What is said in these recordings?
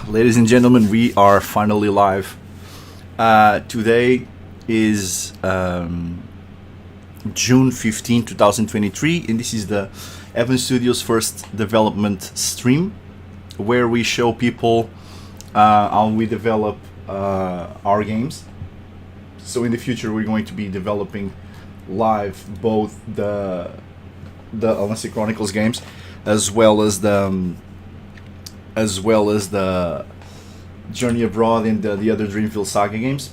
Ladies and gentlemen, we are finally live. Today is June 15, 2023, and this is the Evan Studios first development stream where we show people how we develop our games. So in the future, we're going to be developing live both the Alessia Chronicles games as well as the Journey Abroad and the other Dreamville Saga games.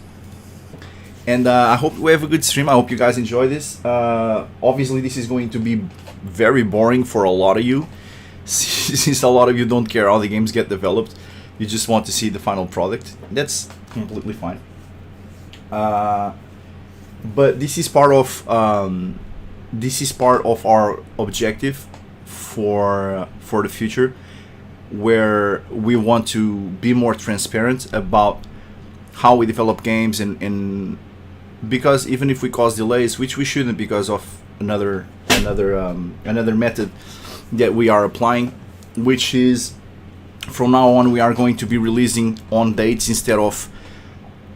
And I hope we have a good stream. I hope you guys enjoy this. Obviously, this is going to be very boring for a lot of you, since a lot of you don't care how the games get developed. You just want to see the final product. That's completely fine. But this is part of our objective for the future, where we want to be more transparent about how we develop games, and because even if we cause delays, which we shouldn't because of another method that we are applying, which is from now on we are going to be releasing on dates instead of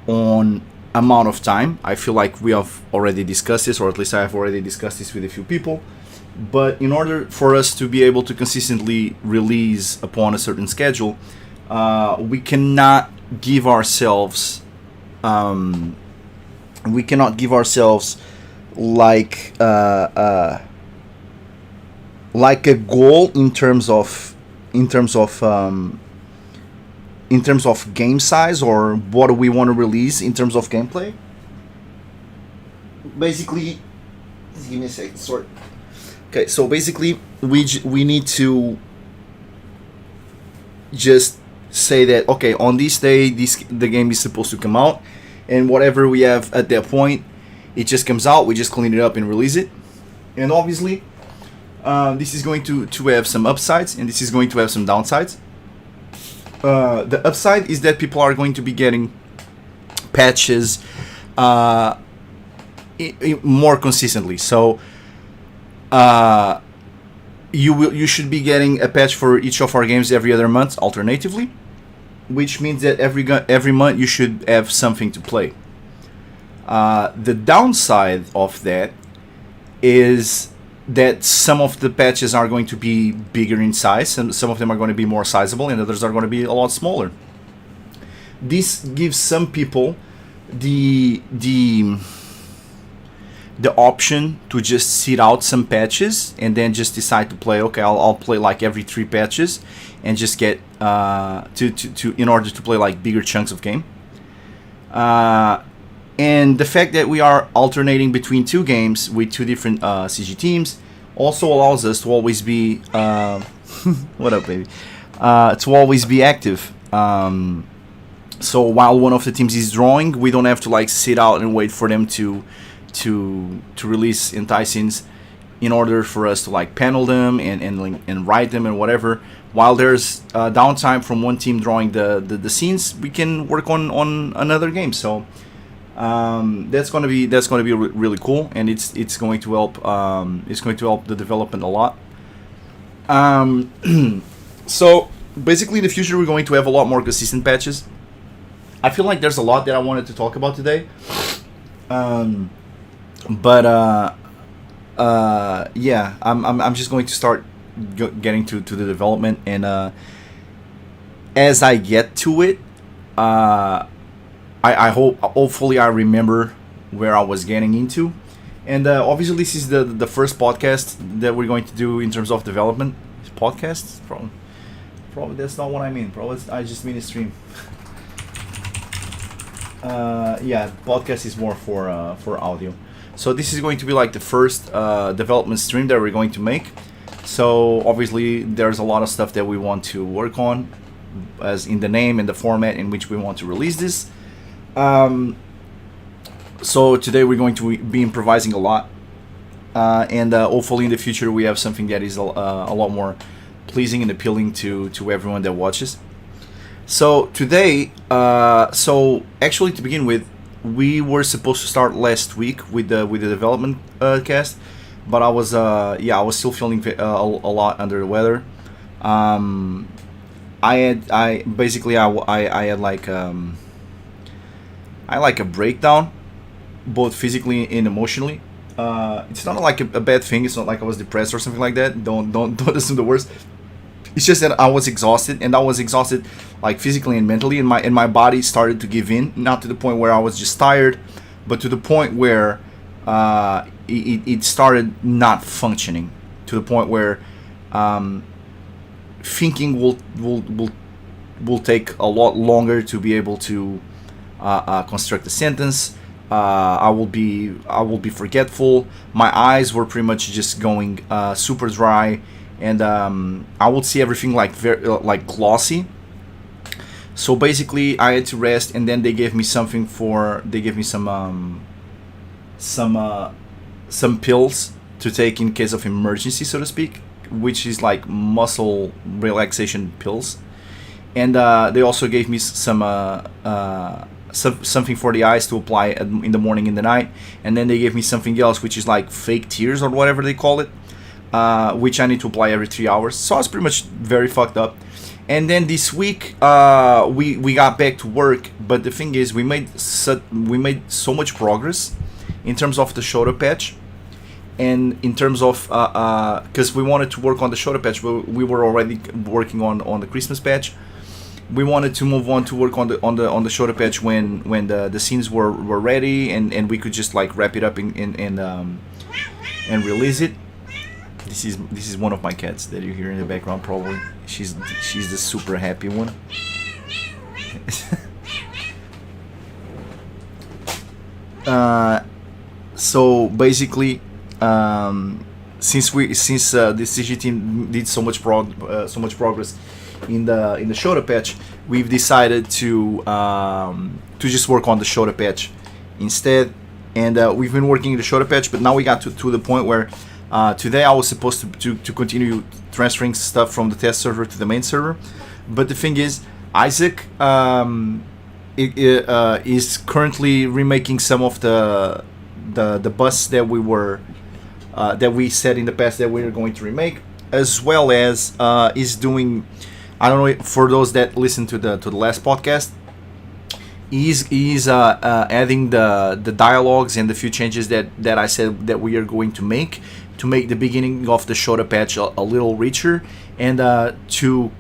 on amount of time. I feel like we have already discussed this, or at least I have already discussed this with a few people. But in order for us to be able to consistently release upon a certain schedule, we cannot give ourselves like like a goal in terms of game size, or what do we want to release in terms of gameplay. Basically, just give me a second. Sorry. Okay, so basically, we need to just say that, okay, on this day, the game is supposed to come out, and whatever we have at that point, it just comes out. We just clean it up and release it. And obviously, this is going to have some upsides, and this is going to have some downsides. The upside is that people are going to be getting patches more consistently. So you should be getting a patch for each of our games every other month, alternatively, which means that every month you should have something to play. The downside of that is that some of the patches are going to be bigger in size, and some of them are going to be more sizable, and others are going to be a lot smaller. This gives some people the option to just sit out some patches and then just decide to play. Okay, I'll play like every 3 patches and just get to in order to play like bigger chunks of game. And the fact that we are alternating between 2 games with 2 different CG teams also allows us to always be what up, baby? To always be active. So while one of the teams is drawing, we don't have to like sit out and wait for them to release enticings in order for us to like panel them and write them and whatever. While there's downtime from one team drawing the scenes, we can work on another game. So that's going to be really cool, and it's going to help the development a lot. So basically, in the future, we're going to have a lot more consistent patches. I feel like there's a lot that I wanted to talk about today, but yeah, I'm just going to start getting to the development, and as I get to it, I hopefully I remember where I was getting into, and obviously this is the first podcast that we're going to do in terms of development. Podcast? Probably that's not what I mean. Probably I just mean a stream. Yeah, podcast is more for audio. So this is going to be like the first development stream that we're going to make. So obviously there's a lot of stuff that we want to work on, as in the name and the format in which we want to release this. So today we're going to be improvising a lot, and hopefully in the future we have something that is a lot more pleasing and appealing to everyone that watches. So today, so actually to begin with, we were supposed to start last week with the development cast, but I was still feeling a lot under the weather. I had like a breakdown, both physically and emotionally. It's not like a bad thing. It's not like I was depressed or something like that. Don't assume the worst. It's just that I was exhausted, and I was exhausted like physically and mentally, and my body started to give in. Not to the point where I was just tired, but to the point where it started not functioning. To the point where thinking will take a lot longer to be able to construct a sentence. I will be forgetful. My eyes were pretty much just going super dry, and I would see everything like very like glossy. So basically, I had to rest, and then they gave me some pills to take in case of emergency, so to speak, which is like muscle relaxation pills. And they also gave me something for the eyes to apply in the morning and the night. And then they gave me something else, which is like fake tears or whatever they call it, which I need to apply every 3 hours. So I was pretty much very fucked up. And then this week, we got back to work. But the thing is, we made so much progress in terms of the shoulder patch, and in terms of because we wanted to work on the shoulder patch, we were already working on the Christmas patch. We wanted to move on to work on the shoulder patch when the scenes were ready, and we could just like wrap it up and release it. This is one of my cats that you hear in the background probably. She's the super happy one. So basically, since the CG team did so much progress in the shoulder patch, we've decided to just work on the shoulder patch instead. And we've been working in the shoulder patch, but now we got to the point where today I was supposed to continue transferring stuff from the test server to the main server. But the thing is, Isaac is currently remaking some of the busts that we said in the past that we were going to remake, as well as is doing, I don't know, for those that listen to the last podcast, he's adding the dialogues and the few changes that I said that we are going to make the beginning of the shoulder patch a little richer, and to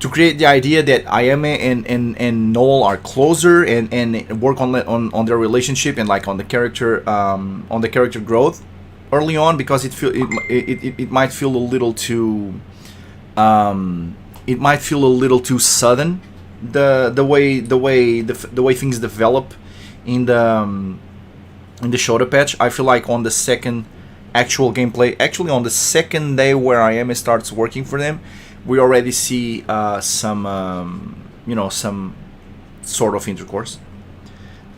create the idea that Ayame and Noel are closer, and work on their relationship, and like on the character growth early on, because it might feel a little too sudden, the way things develop in the shoulder patch. I feel like on the second actual gameplay, actually on the second day where Ayame starts working for them, we already see some sort of intercourse,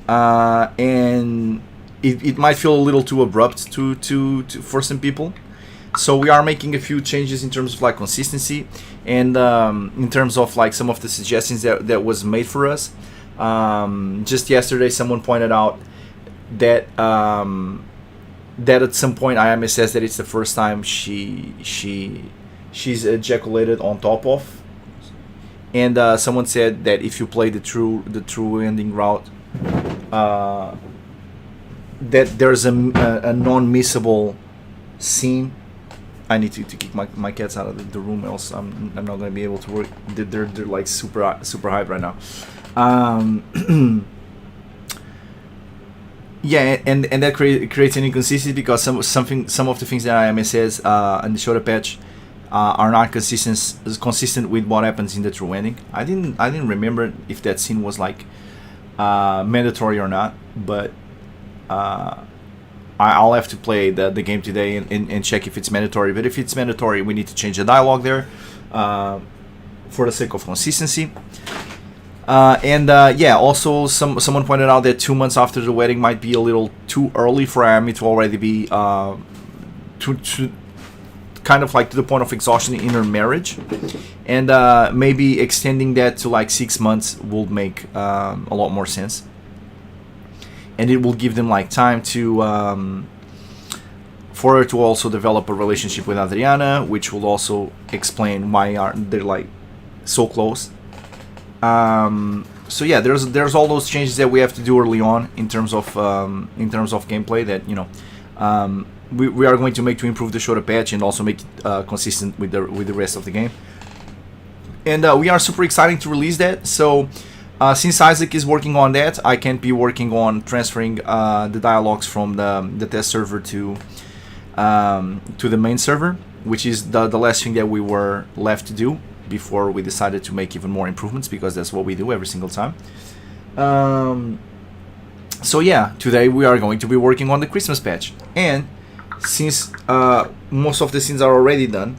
and it might feel a little too abrupt to for some people. So we are making a few changes in terms of like consistency, and in terms of like some of the suggestions that was made for us. Just yesterday, someone pointed out that that at some point Ayame says that it's the first time she's ejaculated on top of, and someone said that if you play the true ending route, that there's a non-missable scene. I need to kick my cats out of the room, else I'm not gonna be able to work. They're like super hyped right now. Yeah, and that creates an inconsistency, because some of the things that Ayame says in the shoulder patch are not consistent with what happens in the true ending. I didn't remember if that scene was like mandatory or not, but I'll have to play the game today and check if it's mandatory. But if it's mandatory, we need to change the dialogue there for the sake of consistency. Also someone pointed out that 2 months after the wedding might be a little too early for Ayame to already be to kind of like to the point of exhaustion in her marriage, and maybe extending that to like 6 months will make a lot more sense, and it will give them like time to for her to also develop a relationship with Adriana, which will also explain why they're like so close. So yeah, there's all those changes that we have to do early on in terms of gameplay that we are going to make to improve the shoulder patch and also make it consistent with the rest of the game. And we are super excited to release that. So since Isaac is working on that, I can't be working on transferring the dialogues from the test server to the main server, which is the last thing that we were left to do before we decided to make even more improvements, because that's what we do every single time. So yeah, today we are going to be working on the Christmas patch, and since most of the scenes are already done,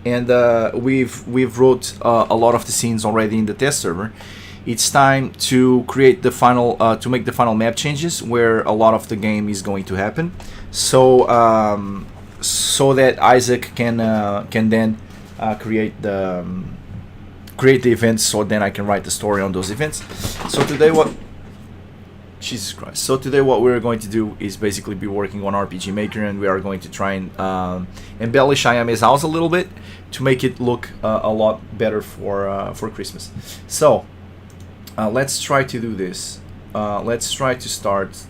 and we've wrote a lot of the scenes already in the test server, it's time to create the final to make the final map changes where a lot of the game is going to happen, so that Isaac can then create the events, so then I can write the story on those events. So today Jesus Christ. So today what we're going to do is basically be working on RPG Maker, and we are going to try and embellish Ayame's house a little bit to make it look a lot better for Christmas. So let's try to do this. Let's try to start.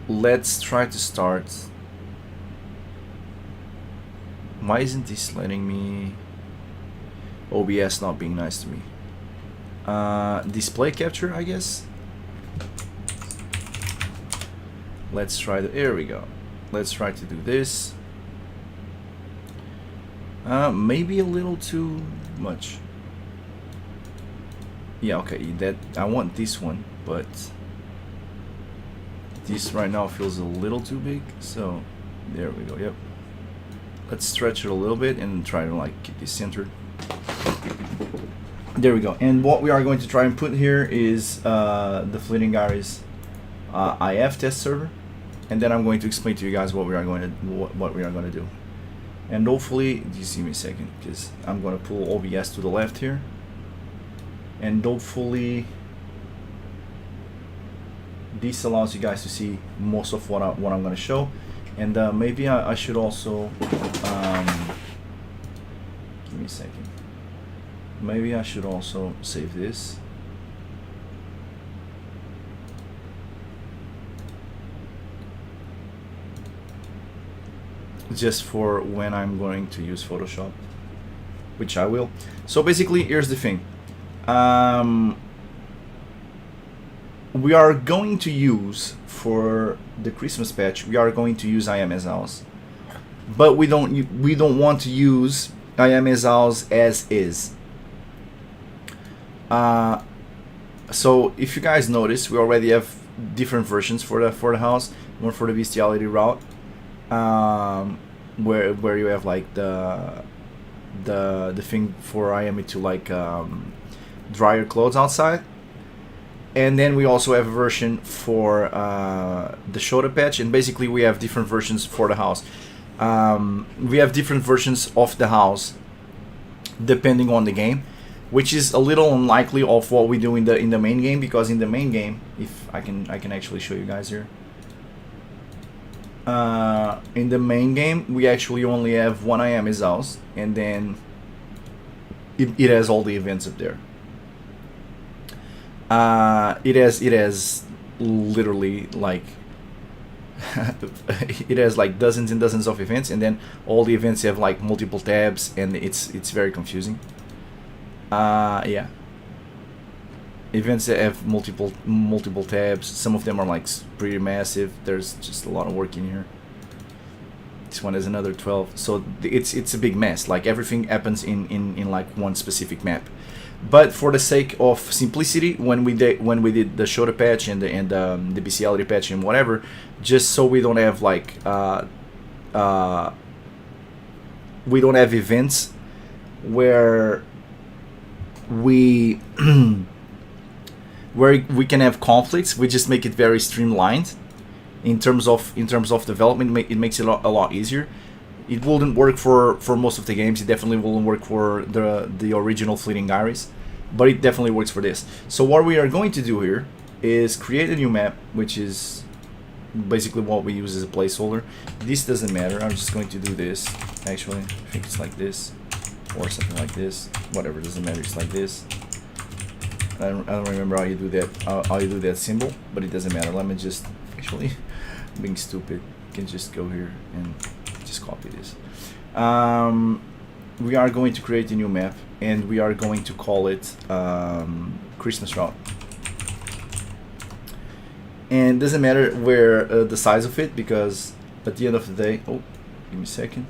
Let's try to start. Why isn't this letting me? OBS not being nice to me. Display capture, I guess. Let's try to. Here we go. Let's try to do this. Maybe a little too much. Yeah, okay. That I want this one, but this right now feels a little too big. So there we go. Yep. Let's stretch it a little bit and try to like keep this centered. There we go. And what we are going to try and put here is the Fleeting Gyres IF test server, and then I'm going to explain to you guys what we are going to do. And hopefully, just give me a second, because I'm going to pull OBS to the left here, and hopefully this allows you guys to see most of what I'm going to show. And maybe I should also give me a second. Maybe I should also save this. Just for when I'm going to use Photoshop, which I will. So basically, here's the thing. We are going to use, for the Christmas patch, we are going to use Ayame's house, but we don't want to use Ayame's house as is. So if you guys notice, we already have different versions for the house. One for the bestiality route, where you have like the thing for Ayame to like dry your clothes outside. And then we also have a version for the Shota patch, and basically we have different versions for the house. We have different versions of the house depending on the game, which is a little unlikely of what we do in the main game, because in the main game, if I can actually show you guys here. In the main game, we actually only have one Ayame's house, and then it has all the events up there. It has literally like it has like dozens and dozens of events, and then all the events have like multiple tabs, and it's very confusing. Yeah, events that have multiple tabs. Some of them are like pretty massive. There's just a lot of work in here. This one has another 12, so it's a big mess. Like everything happens in like one specific map. But for the sake of simplicity, when we did the Shota patch and the bestiality patch and whatever, just so we don't have like we don't have events where we where we can have conflicts, we just make it very streamlined in terms of development. It makes it a lot easier. It wouldn't work for most of the games. It definitely wouldn't work for the original Fleeting Gyres, but it definitely works for this. So what we are going to do here is create a new map, which is basically what we use as a placeholder. This doesn't matter. I'm just going to do this. Actually, I think it's like this or something like this. Whatever, doesn't matter. It's like this. I don't remember how you do that symbol, but it doesn't matter. Let me just actually being stupid. You can just go here and just copy this. We are going to create a new map, and we are going to call it Christmas Route. And it doesn't matter where the size of it, because at the end of the day, oh, give me a second.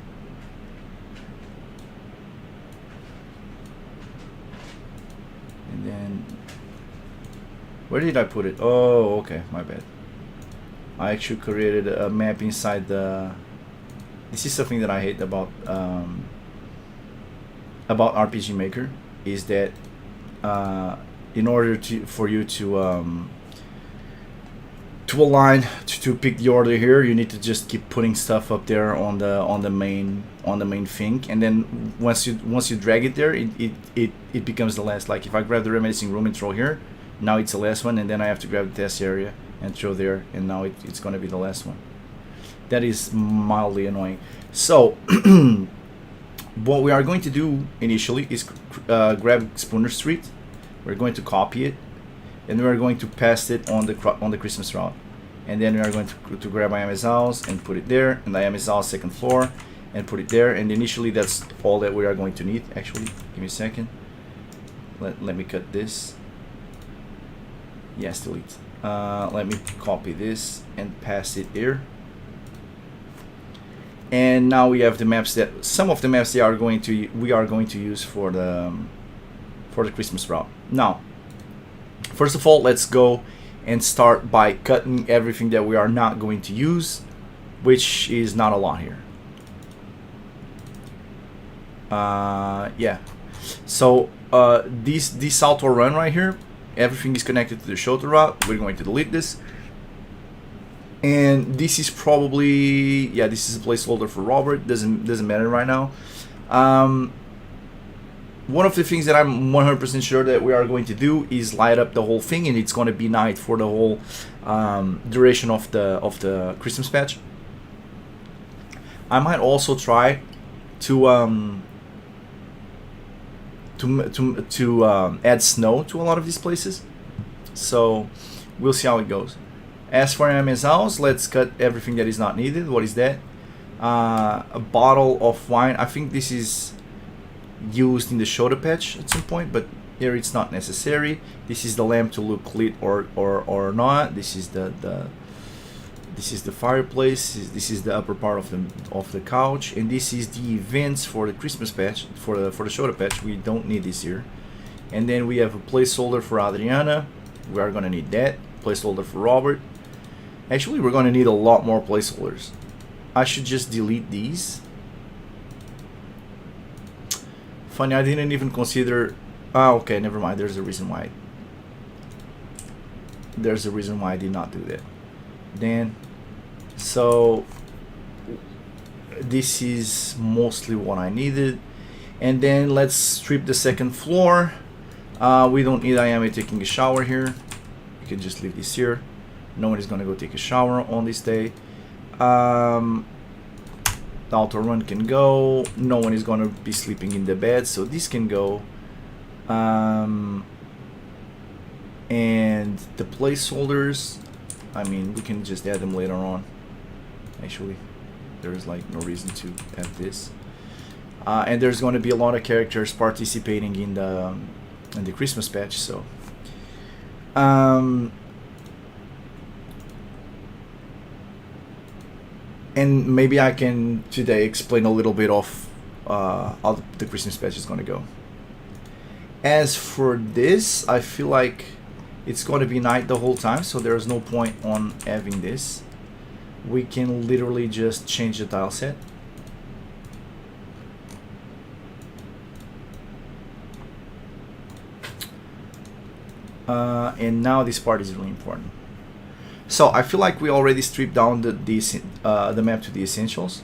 And then, where did I put it? Oh, okay, my bad. I actually created a map inside the. This is something that I hate about RPG Maker, is that in order for you to to align to pick the order here, you need to just keep putting stuff up there on the main thing, and then once you drag it there, it becomes the last. Like if I grab the reminiscing room and throw here, now it's the last one, and then I have to grab the test area and throw there, and now it's going to be the last one. That is mildly annoying. So what we are going to do initially is grab Spooner Street. We're going to copy it, and we are going to paste it on the Christmas route, and then we are going to grab Miami's house and put it there, and Miami's house second floor and put it there. And initially that's all that we are going to need. Actually, give me a second. Let me cut this. Yes, delete. Let me copy this and paste it here. And now we have the maps that some of the maps we are going to use for the Christmas route. Now, first of all, let's go and start by cutting everything that we are not going to use, which is not a lot here. Yeah. So this auto run right here, everything is connected to the shoulder route. We're going to delete this. And this is probably, yeah, this is a placeholder for Robert. Doesn't matter right now. One of the things that I'm 100% sure that we are going to do is light up the whole thing, and it's going to be night for the whole duration of the Christmas patch. I might also try to add snow to a lot of these places. So we'll see how it goes. As for Miami's house, let's cut everything that is not needed. What is that? A bottle of wine. I think this is used in the shoulder patch at some point, but here it's not necessary. This is the lamp to look lit or not. This is the fireplace. This is the upper part of the couch, and this is the events for the Christmas patch, for the shoulder patch. We don't need this here. And then we have a placeholder for Adriana. We are gonna need that placeholder for Robert. Actually, we're going to need a lot more placeholders. I should just delete these. Funny, I didn't even consider... Ah, okay, never mind. There's a reason why. There's a reason why I did not do that. Then, so... this is mostly what I needed. And then let's strip the second floor. We don't need Miami taking a shower here. You can just leave this here. No one is going to go take a shower on this day. The auto run can go. No one is going to be sleeping in the bed, so this can go. And the placeholders, I mean, we can just add them later on. Actually, there's like no reason to have this. And there's going to be a lot of characters participating in the Christmas patch, so. And maybe I can today explain a little bit of how the Christmas patch is going to go. As for this, I feel like it's going to be night the whole time, so there's no point on having this. We can literally just change the tile set. And now this part is really important. So I feel like we already stripped down the map to the essentials.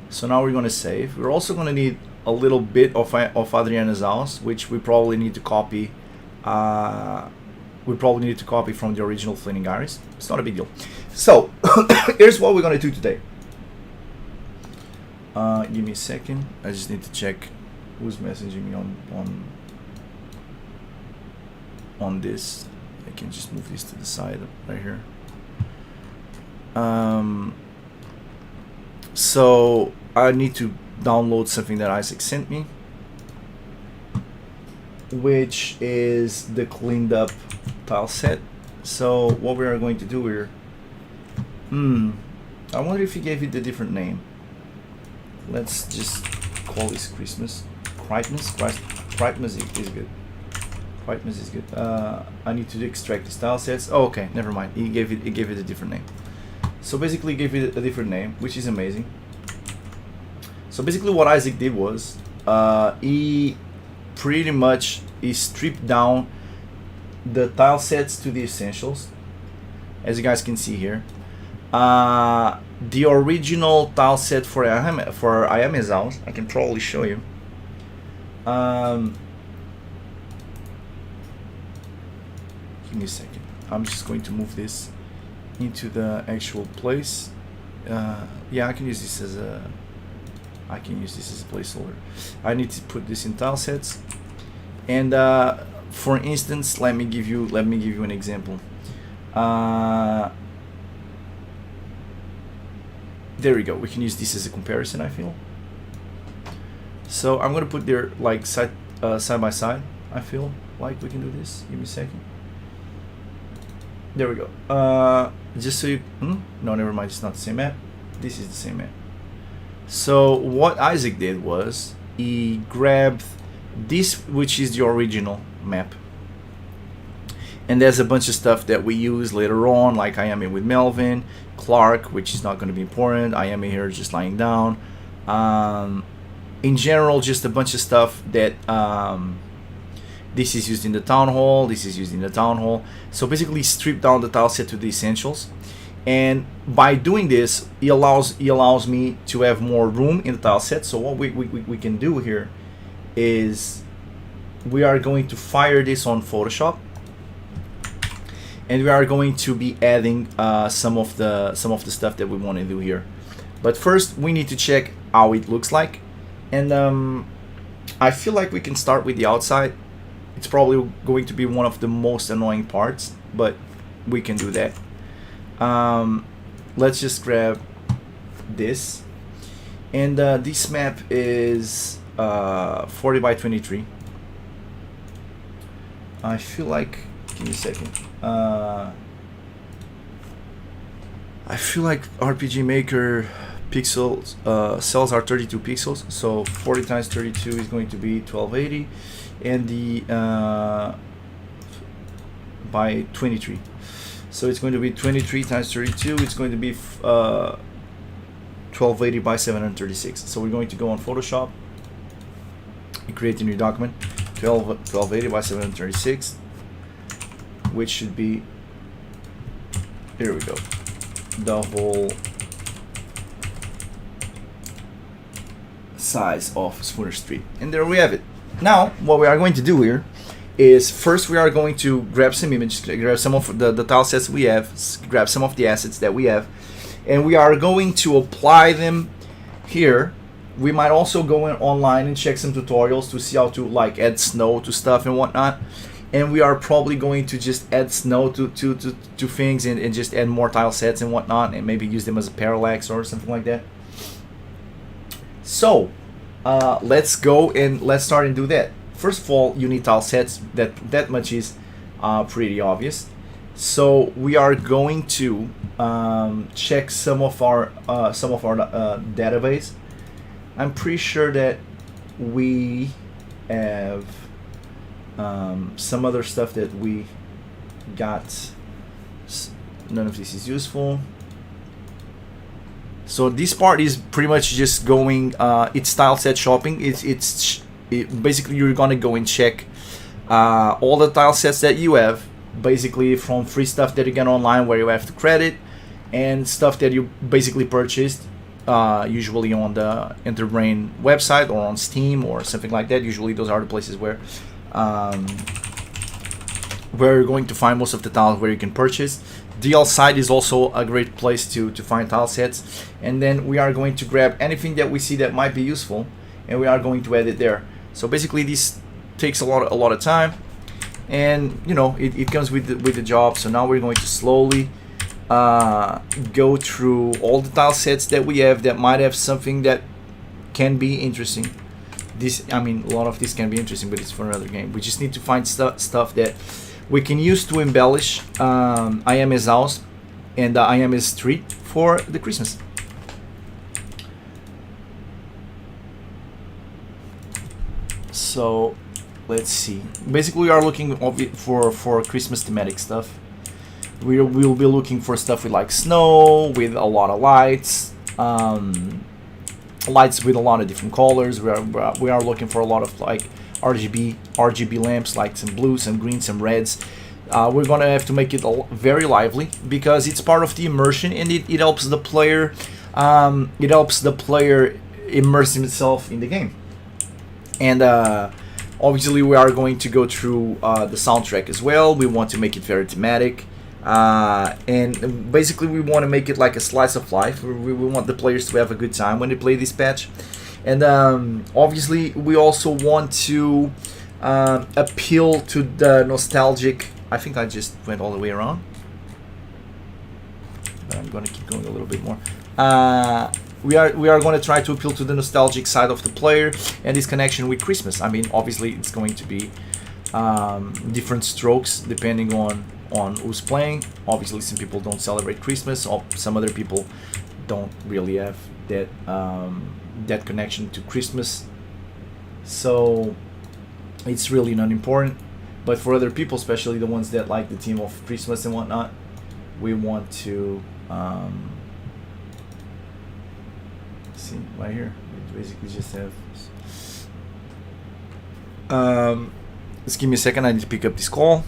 So now we're going to save. We're also going to need a little bit of Adriana's house, which we probably need to copy. We probably need to copy from the original Flaming Iris. It's not a big deal. So here's what we're going to do today. Give me a second. I just need to check who's messaging me on this. I can just move this to the side right here. So I need to download something that Isaac sent me, which is the cleaned up tile set. So what we are going to do here, I wonder if he gave it a different name. Let's just call this Christmas. Christmas is good. Christmas is good. I need to extract the tile sets. Oh, okay, never mind. He gave it a different name. So basically, he gave it a different name, which is amazing. So basically, what Isaac did was he pretty much stripped down the tile sets to the essentials, as you guys can see here. The original tile set for IAM's house, I can probably show you. Give me a second. I'm just going to move this into the actual place. Yeah, I can use this as a placeholder. I need to put this in tile sets, and for instance, let me give you an example. There we go. We can use this as a comparison, I feel. So I'm gonna put there like side by side. I feel like we can do this. Give me a second. There we go. Just so you, no, never mind. It's not the same map. This is the same map. So what Isaac did was he grabbed this, which is the original map, and there's a bunch of stuff that we use later on, like I am with Melvin, Clark, which is not going to be important. I am here just lying down. In general, just a bunch of stuff that this is used in the town hall. This is used in the town hall. So basically, strip down the tile set to the essentials, and by doing this, it allows me to have more room in the tile set. So what we can do here is we are going to fire this on Photoshop, and we are going to be adding some of the stuff that we want to do here. But first, we need to check how it looks like, and I feel like we can start with the outside. It's probably going to be one of the most annoying parts, but we can do that. Let's just grab this, and this map is 40 by 23. I feel like, give me a second. I feel like RPG Maker pixels cells are 32 pixels, so 40 times 32 is going to be 1280, and the by 23, so it's going to be 23 times 32. It's going to be 1280 by 736. So we're going to go on Photoshop and create a new document, 1280 by 736, which should be, here we go, the whole size of Spooner Street. And there we have it. Now what we are going to do here is, first we are going to grab some images, grab some of the tile sets we have, grab some of the assets that we have, and we are going to apply them here. We might also go in online and check some tutorials to see how to like add snow to stuff and whatnot. And we are probably going to just add snow to things, and just add more tile sets and whatnot, and maybe use them as a parallax or something like that. So let's go and let's start and do that. First of all, you need tile sets. That much is pretty obvious. So we are going to check some of our database. I'm pretty sure that we have some other stuff that we got. None of this is useful. So this part is pretty much just going, it's tile set shopping. Basically you're gonna go and check all the tile sets that you have, basically from free stuff that you get online where you have to credit, and stuff that you basically purchased, usually on the Enterbrain website or on Steam or something like that. Usually those are the places where you're going to find most of the tiles where you can purchase. DL site is also a great place to find tile sets, and then we are going to grab anything that we see that might be useful, and we are going to add it there. So basically this takes a lot of time, and you know it comes with the job. So now we're going to slowly go through all the tile sets that we have that might have something that can be interesting. I mean, a lot of this can be interesting, but it's for another game. We just need to find stuff that we can use to embellish IAM's house and IAM's street for the Christmas. So let's see. Basically, we are looking for Christmas thematic stuff. We'll be looking for stuff with like snow, with a lot of lights, lights with a lot of different colors. We are looking for a lot of like RGB lamps, like some blues, some greens, some reds, We're gonna have to make it very lively because it's part of the immersion, and it helps the player. It helps the player immerse himself in the game. And obviously, we are going to go through the soundtrack as well. We want to make it very thematic. And basically, we want to make it like a slice of life. We want the players to have a good time when they play this patch. And obviously, we also want to appeal to the nostalgic. I think I just went all the way around, but I'm going to keep going a little bit more. We are going to try to appeal to the nostalgic side of the player and his connection with Christmas. I mean, obviously, it's going to be different strokes depending on who's playing. Obviously, some people don't celebrate Christmas, or some other people don't really have that connection to Christmas. So it's really not important. But for other people, especially the ones that like the theme of Christmas and whatnot, we want to see right here. We basically just have. Just give me a second. I need to pick up this call.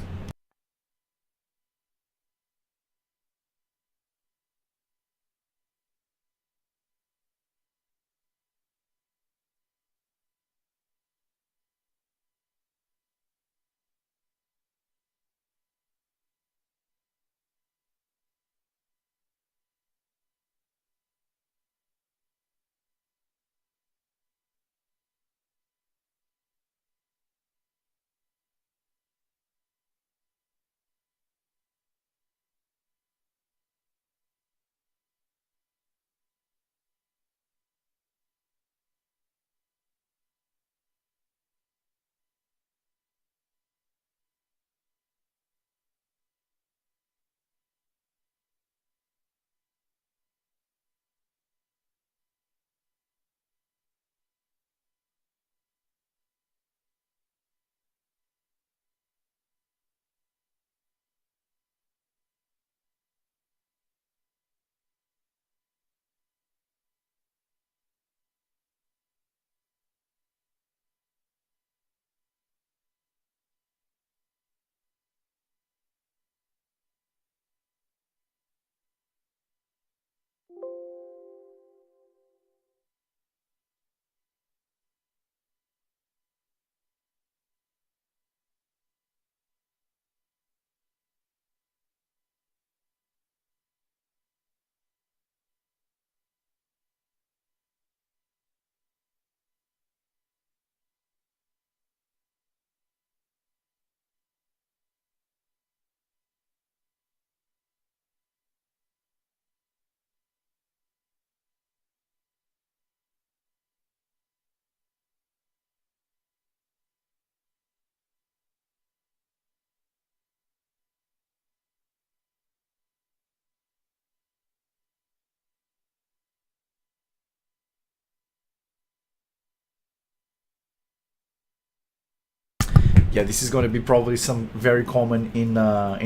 Yeah, this is going to be probably some very common in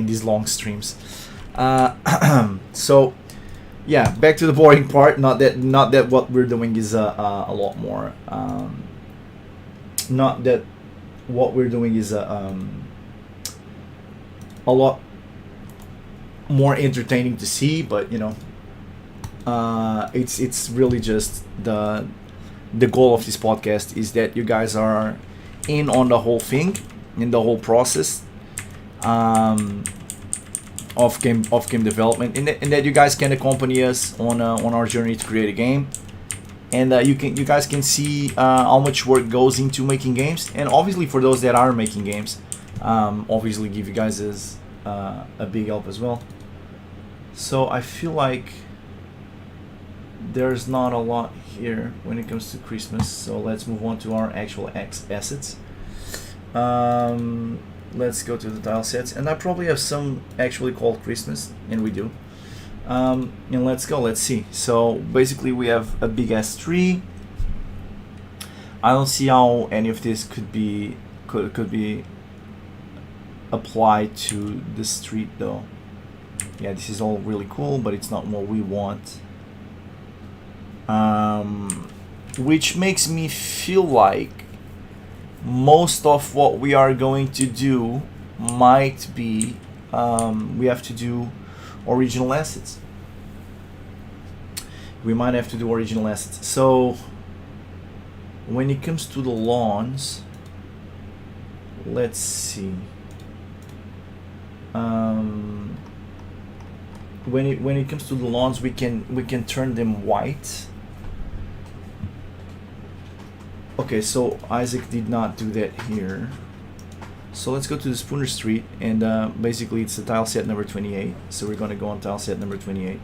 these long streams. So yeah, back to the boring part. Not that what we're doing is a lot more. Not that what we're doing is a lot more entertaining to see, but it's really just the goal of this podcast is that you guys are in on the whole thing, in the whole process of game development, and that you guys can accompany us on our journey to create a game, and you guys can see how much work goes into making games, and obviously for those that are making games, obviously give you guys a big help as well. So I feel like there's not a lot here when it comes to Christmas, so let's move on to our actual assets. Let's go to the tile sets, and I probably have some actually called Christmas, and we do. And let's go, let's see. So basically we have a big ass tree. I don't see how any of this could be applied to the street though. Yeah, this is all really cool, but it's not what we want. Which makes me feel like most of what we are going to do might be we have to do original assets. We might have to do original assets. So when it comes to the lawns, let's see. When it comes to the lawns, we can turn them white. Okay, so Isaac did not do that here. So let's go to the Spooner Street, and basically it's the tile set number 28. So we're going to go on tile set number 28,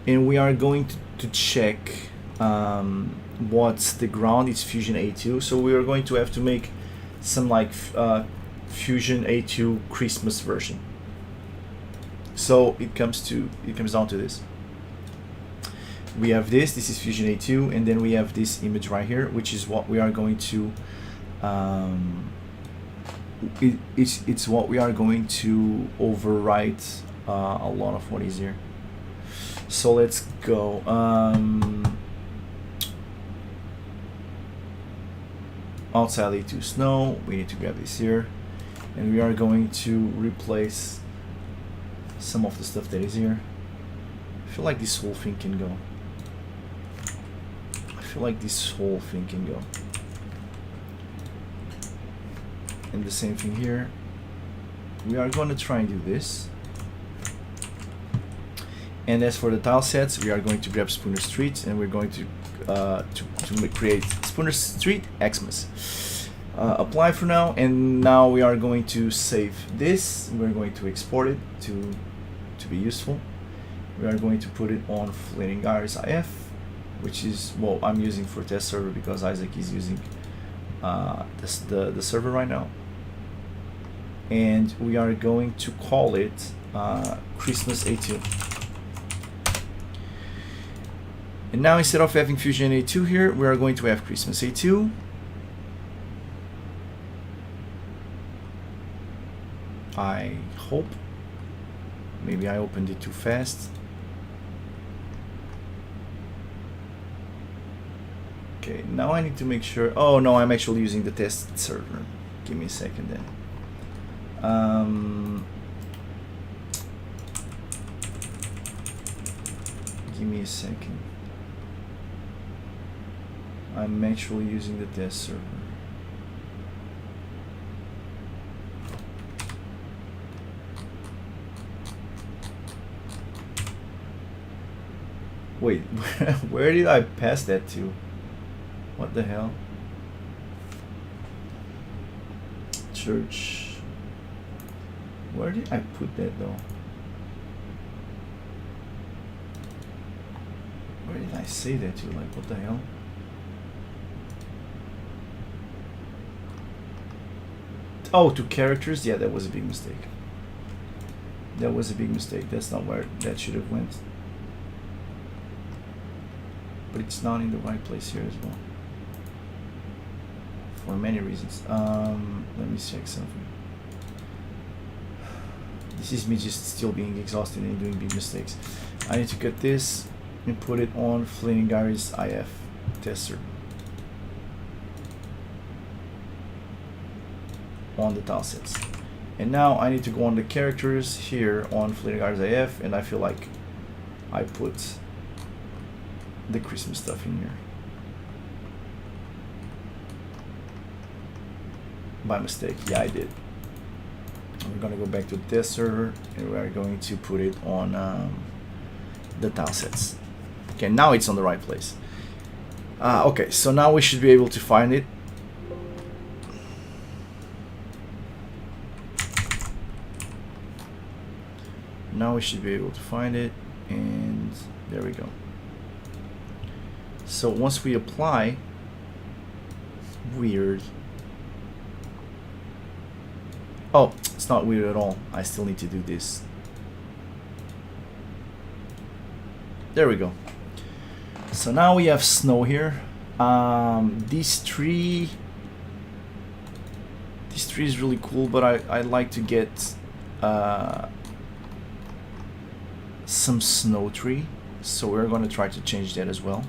and we are going to check what's the ground. It's Fusion A2, so we are going to have to make some like Fusion A2 Christmas version. So it comes down to this. We have this is Fusion A2, and then we have this image right here, which is what we are going to it's what we are going to overwrite a lot of what is here. So let's go. Outside A2 snow, we need to grab this here, and we are going to replace some of the stuff that is here. I feel like this whole thing can go. And the same thing here. We are going to try and do this. And as for the tile sets, we are going to grab Spooner Street, and we're going to create Spooner Street Xmas. Apply for now, and now we are going to save this. We're going to export it to be useful. We are going to put it on Flaming Iris IF, which is what I'm using for test server because Isaac is using the server right now. And we are going to call it Christmas A2. And now instead of having Fusion A2 here, we are going to have Christmas A2. I hope. Maybe I opened it too fast. Okay, now I need to make sure. Oh no, I'm actually using the test server. Give me a second then. Give me a second. I'm actually using the test server. Wait, where did I pass that to? What the hell? Church. Where did I put that though? Where did I say that to? Like, what the hell? Oh, to characters? Yeah, that was a big mistake. That's not where that should have went. But it's not in the right place here as well. For many reasons. Let me check something. This is me just still being exhausted and doing big mistakes. I need to cut this and put it on Flaming Iris IF tester. On the tile sets. And now I need to go on the characters here on Flaming Iris IF, and I feel like I put the Christmas stuff in here by mistake. Yeah, I did. We're gonna go back to the test server, and we are going to put it on the tile sets. Okay, now it's on the right place. Okay, so now we should be able to find it. Now we should be able to find it, and there we go. So once we apply, weird. Oh, it's not weird at all. I still need to do this. There we go. So now we have snow here. This tree is really cool, but I'd like to get some snow tree. So we're going to try to change that as well.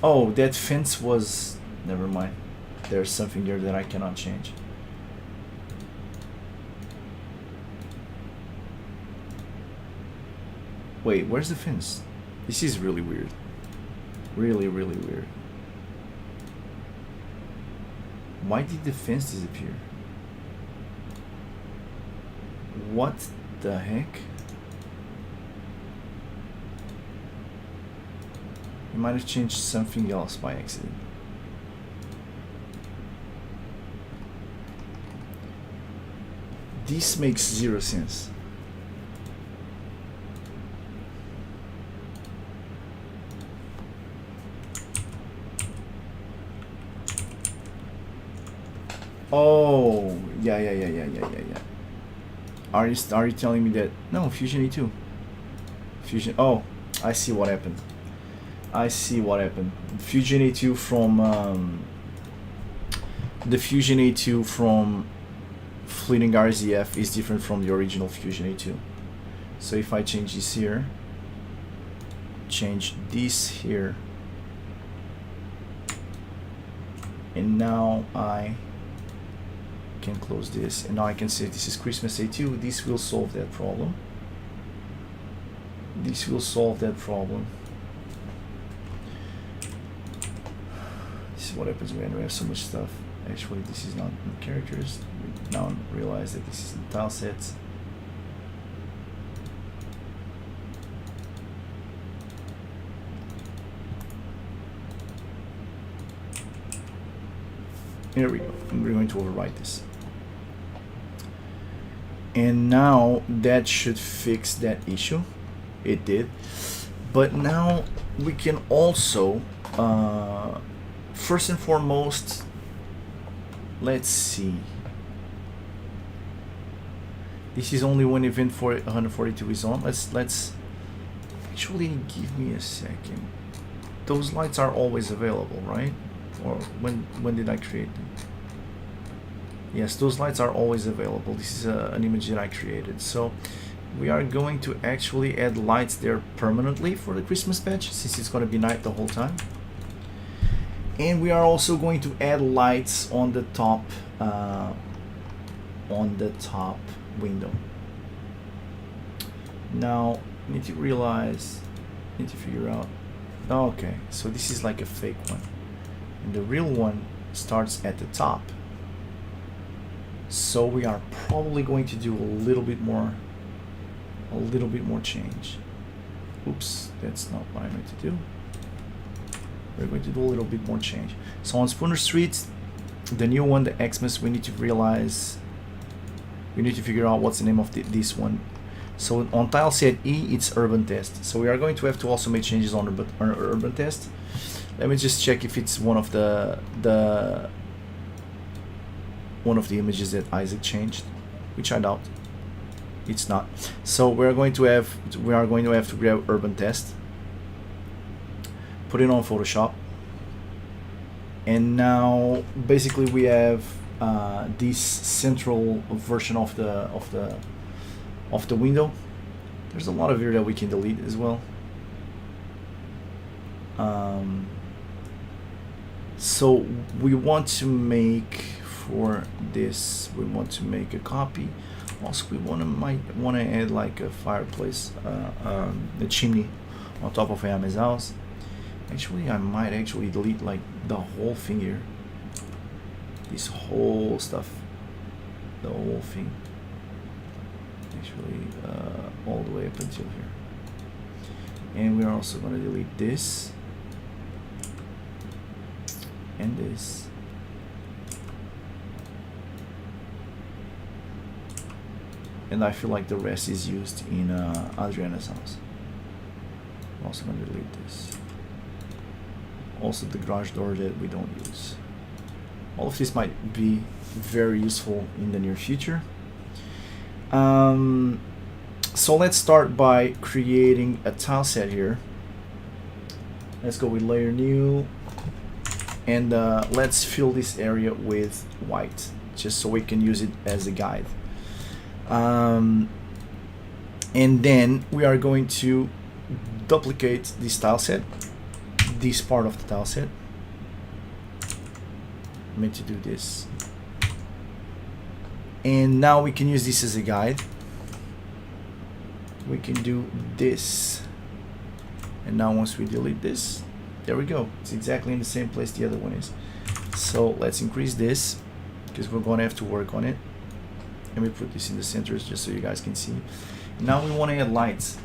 Oh, that fence was never mind. There's something there that I cannot change. Wait, where's the fence? This is really weird. Really, really weird. Why did the fence disappear? What the heck? I might have changed something else by accident. This makes zero sense. Oh, yeah. Are you telling me that? No, Fusion E2. Fusion. Oh, I see what happened. Fusion E2 from the Fusion E2 from Fleeting RZF is different from the original Fusion E2. So if I change this here, change this here, and now I can close this, and now I can say this is Christmas A2. This will solve that problem. This is what happens when we have so much stuff. Actually, this is not in characters. We now realize that this is in tile sets. Here we go. And we're going to overwrite this. And now that should fix that issue. It did. But now we can also, first and foremost, let's see. This is only when event for 142 is on. Let's actually give me a second. Those lights are always available, right? Or when did I create them? Yes, those lights are always available. This is an image that I created. So we are going to actually add lights there permanently for the Christmas patch, since it's going to be night the whole time. And we are also going to add lights on the top window. Now need to figure out. Okay, so this is like a fake one, and the real one starts at the top. So we are probably going to do a little bit more change. Oops, that's not what I meant to do. We're going to do a little bit more change. So on Spooner Street, the new one, the Xmas, we need to figure out what's the name of this one. So on tile set E, it's Urban Test. So we are going to have to also make changes on Urban Test. Let me just check if it's one of the images that Isaac changed, which I doubt. It's not. So we are going to have to grab Urban Test, put it on Photoshop, and now basically we have this central version of the window. There's a lot of here that we can delete as well. So we want to make a copy. Also, we might want to add like a fireplace, a chimney on top of Ayame's house. Actually, I might actually delete like the whole thing here. This whole stuff, the whole thing. Actually, all the way up until here. And we're also going to delete this and this. And I feel like the rest is used in Adriana's house. I'm also going to delete this. Also the garage door that we don't use. All of this might be very useful in the near future. So let's start by creating a tile set here. Let's go with layer new. And let's fill this area with white, just so we can use it as a guide. And then we are going to duplicate this tile set, this part of the tile set, meant to do this. And now we can use this as a guide. We can do this. And now once we delete this, there we go. It's exactly in the same place the other one is. So let's increase this, because we're going to have to work on it. Let me put this in the center just so you guys can see. Now we want to add lights.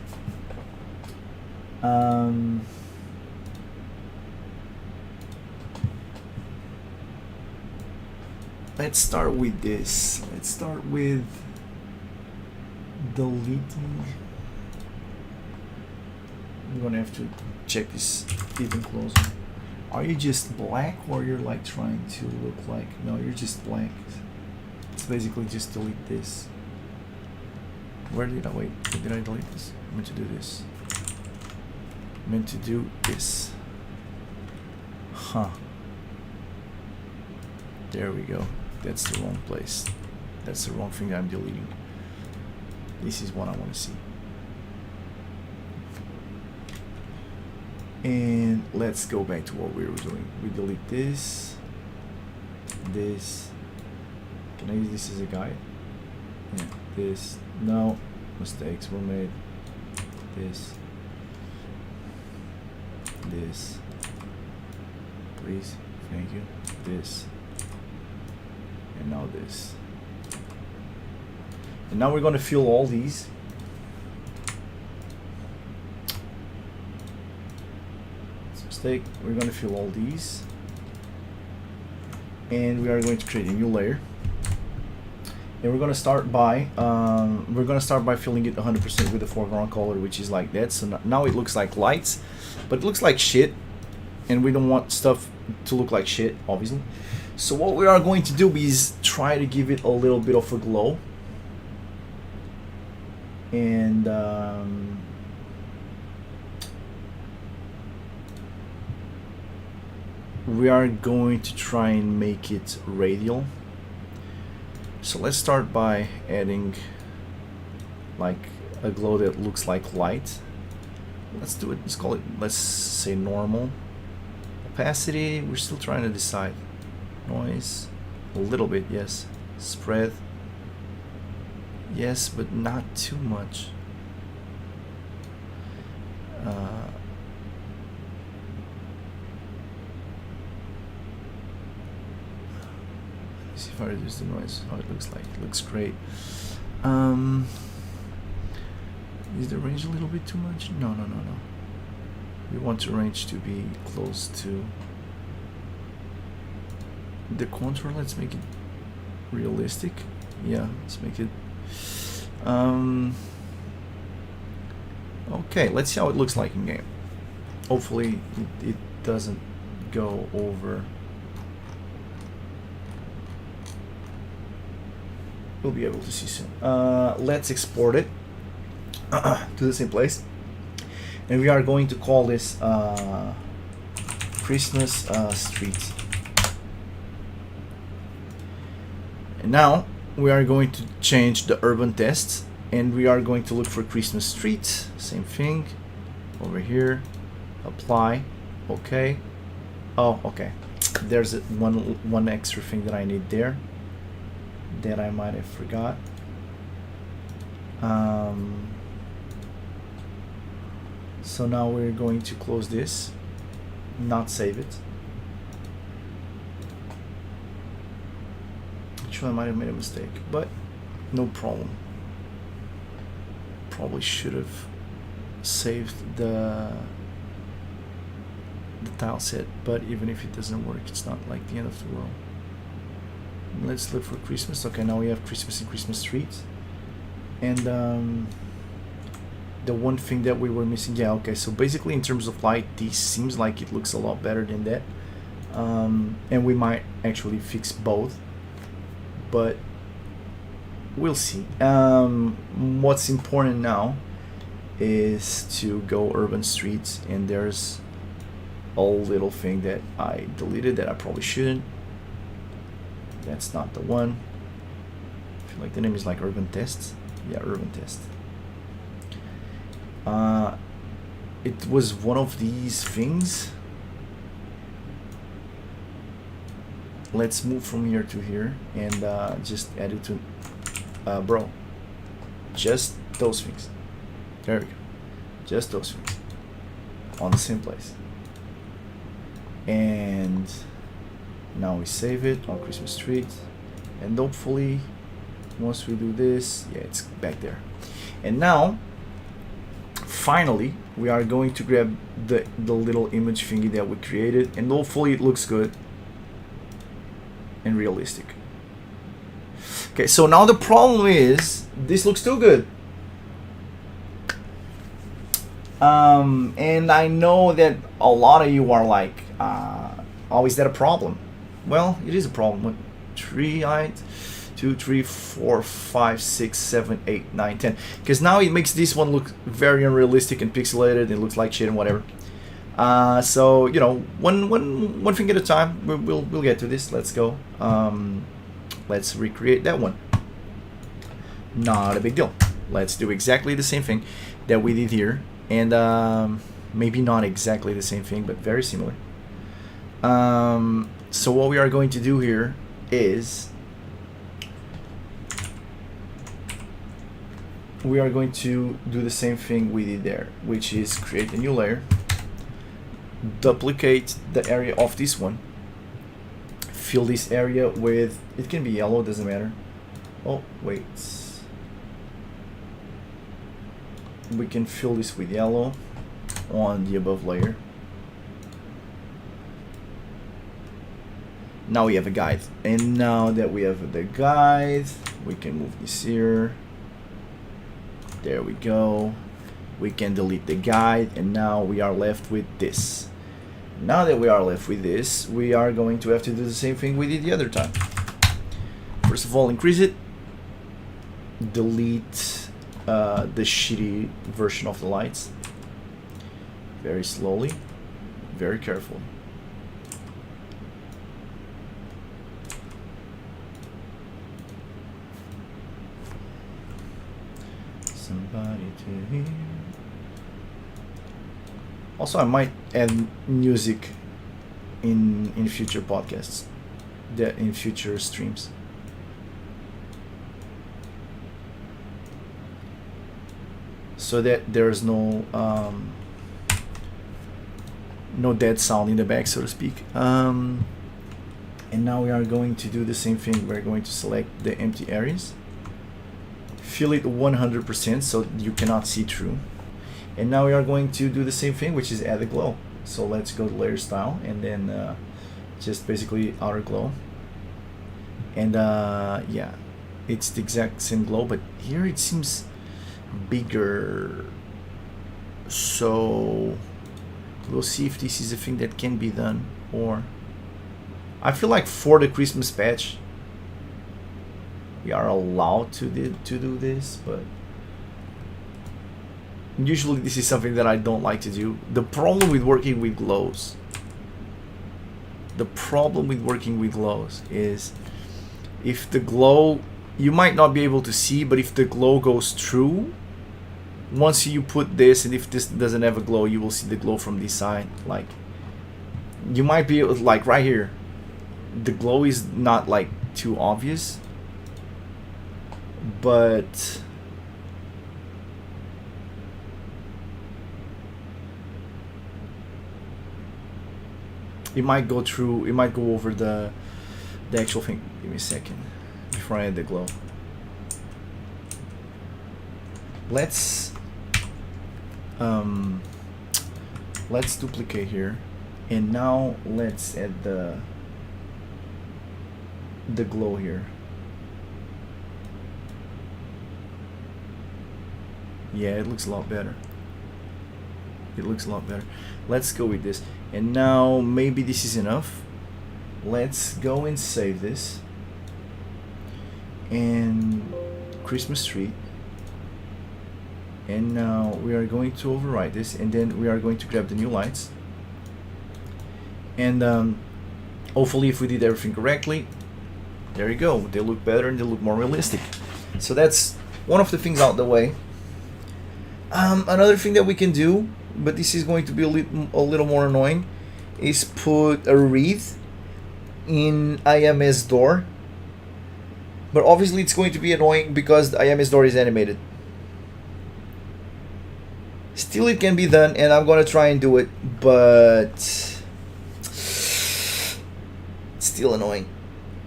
Let's start with this. Let's start with deleting. I'm gonna have to check this even closer. Are you just black, or you're like trying to look like? No, you're just black. It's basically just delete this. Where did I wait? Did I delete this? I meant to do this. I meant to do this. Huh. There we go. That's the wrong place. That's the wrong thing that I'm deleting. This is what I want to see. And let's go back to what we were doing. We delete this. This. Can I use this as a guide? Yeah. This. No. Mistakes were made. This. This. Please. Thank you. This. And now this. And now we're going to fill all these. It's a mistake. We're going to fill all these. And we are going to create a new layer. And we're going to start by filling it 100% with the foreground color, which is like that. So now it looks like lights, but it looks like shit. And we don't want stuff to look like shit, obviously. So what we are going to do is try to give it a little bit of a glow. And we are going to try and make it radial. So let's start by adding like a glow that looks like light. Let's do it. Let's call it, let's say normal. Opacity, we're still trying to decide. Noise, a little bit, yes. Spread, yes, but not too much. Let's see if I reduce the noise, how it looks like. It looks great. Is the range a little bit too much? No. We want the range to be close to the contour. Let's make it realistic. Yeah, let's make it okay, let's see how it looks like in game. Hopefully it doesn't go over. We'll be able to see soon. Let's export it to the same place, and we are going to call this Christmas Street. And now we are going to change the urban test, and we are going to look for Christmas Street. Same thing over here. Apply. Okay. Oh, okay. There's one extra thing that I need there that I might have forgot. So now we're going to close this, not save it. Actually, I might have made a mistake, but no problem. Probably should have saved the tile set, but even if it doesn't work, it's not like the end of the world. Let's look for Christmas. Okay, now we have Christmas and Christmas Street. And the one thing that we were missing, yeah, okay, so basically in terms of light, this seems like it looks a lot better than that. And we might actually fix both, but we'll see. What's important now is to go urban streets, and there's a little thing that I deleted that I probably shouldn't. That's not the one. I feel like the name is like urban test. Yeah, urban test. It was one of these things. let's move from here to here and just add it to bro, just those things. There we go, just those things on the same place. And now we save it on Christmas tree, and hopefully once we do this, yeah, it's back there. And now finally we are going to grab the little image thingy that we created, and hopefully it looks good and realistic. Okay, so now the problem is this looks too good. And I know that a lot of you are like, oh, is that a problem? Well, it is a problem. What, 3, 2, 3, 4, 5, 6, 7, 8, 9, 10. Because now it makes this one look very unrealistic and pixelated. It looks like shit and whatever. So you know, one thing at a time. We'll get to this. Let's go. Let's recreate that one. Not a big deal. Let's do exactly the same thing that we did here, and maybe not exactly the same thing, but very similar. So what we are going to do here is we are going to do the same thing we did there, which is create a new layer, duplicate the area of this one, fill this area with, it can be yellow, doesn't matter. Oh wait, we can fill this with yellow on the above layer. Now we have a guide, and now that we have the guide, we can move this here. There we go. We can delete the guide, and now we are left with this. Now that we are left with this, we are going to have to do the same thing we did the other time. First of all, increase it. Delete the shitty version of the lights. Very slowly, very carefully. Somebody to hear. Also, I might add music in future podcasts, in future streams. So that there's no dead sound in the back, so to speak. And now we are going to do the same thing. We're going to select the empty areas, fill it 100% so you cannot see through. And now we are going to do the same thing, which is add a glow. So let's go to layer style, and then just basically outer glow. And yeah, it's the exact same glow, but here it seems bigger. So we'll see if this is a thing that can be done, or I feel like for the Christmas patch we are allowed to do this, but usually this is something that I don't like to do. The problem with working with glows, is if the glow, you might not be able to see, but if the glow goes through, once you put this, and if this doesn't have a glow, you will see the glow from this side. Like, you might be able, like right here, the glow is not like too obvious, but it might go through, it might go over the actual thing. Give me a second before I add the glow. Let's duplicate here, and now let's add the glow here. Yeah, it looks a lot better. Let's go with this. And now maybe this is enough. Let's go and save this. And Christmas tree. And now we are going to override this, and then we are going to grab the new lights. And hopefully, if we did everything correctly, there you go. They look better and they look more realistic. So that's one of the things out the way. Another thing that we can do, but this is going to be a little more annoying, is put a wreath in IMS door. But obviously it's going to be annoying because the IMS door is animated. Still it can be done, and I'm gonna try and do it, but still annoying.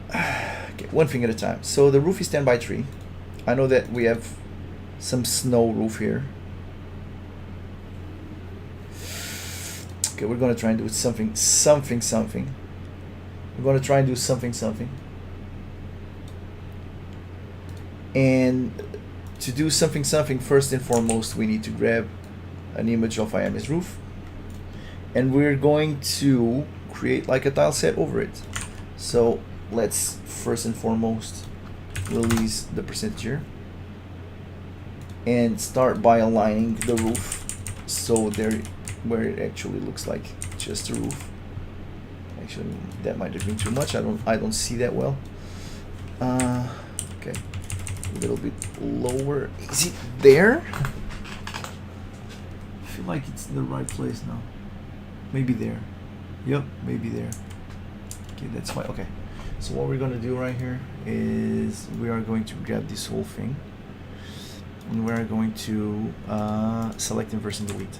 Okay, one thing at a time. So the roof is 10 by 3. I know that we have some snow roof here. Okay, we're gonna try and do something. We're gonna try and do something. And to do something, first and foremost, we need to grab an image of IMS roof, and we're going to create like a tile set over it. So let's first and foremost release the percentage here and start by aligning the roof so there where it actually looks like just a roof. Actually, that might have been too much. I don't see that well. Okay, a little bit lower. Is it there? I feel like it's in the right place now. Maybe there. Yep, maybe there. Okay, that's fine. Okay, so what we're gonna do right here is we are going to grab this whole thing, and we are going to select inverse and delete.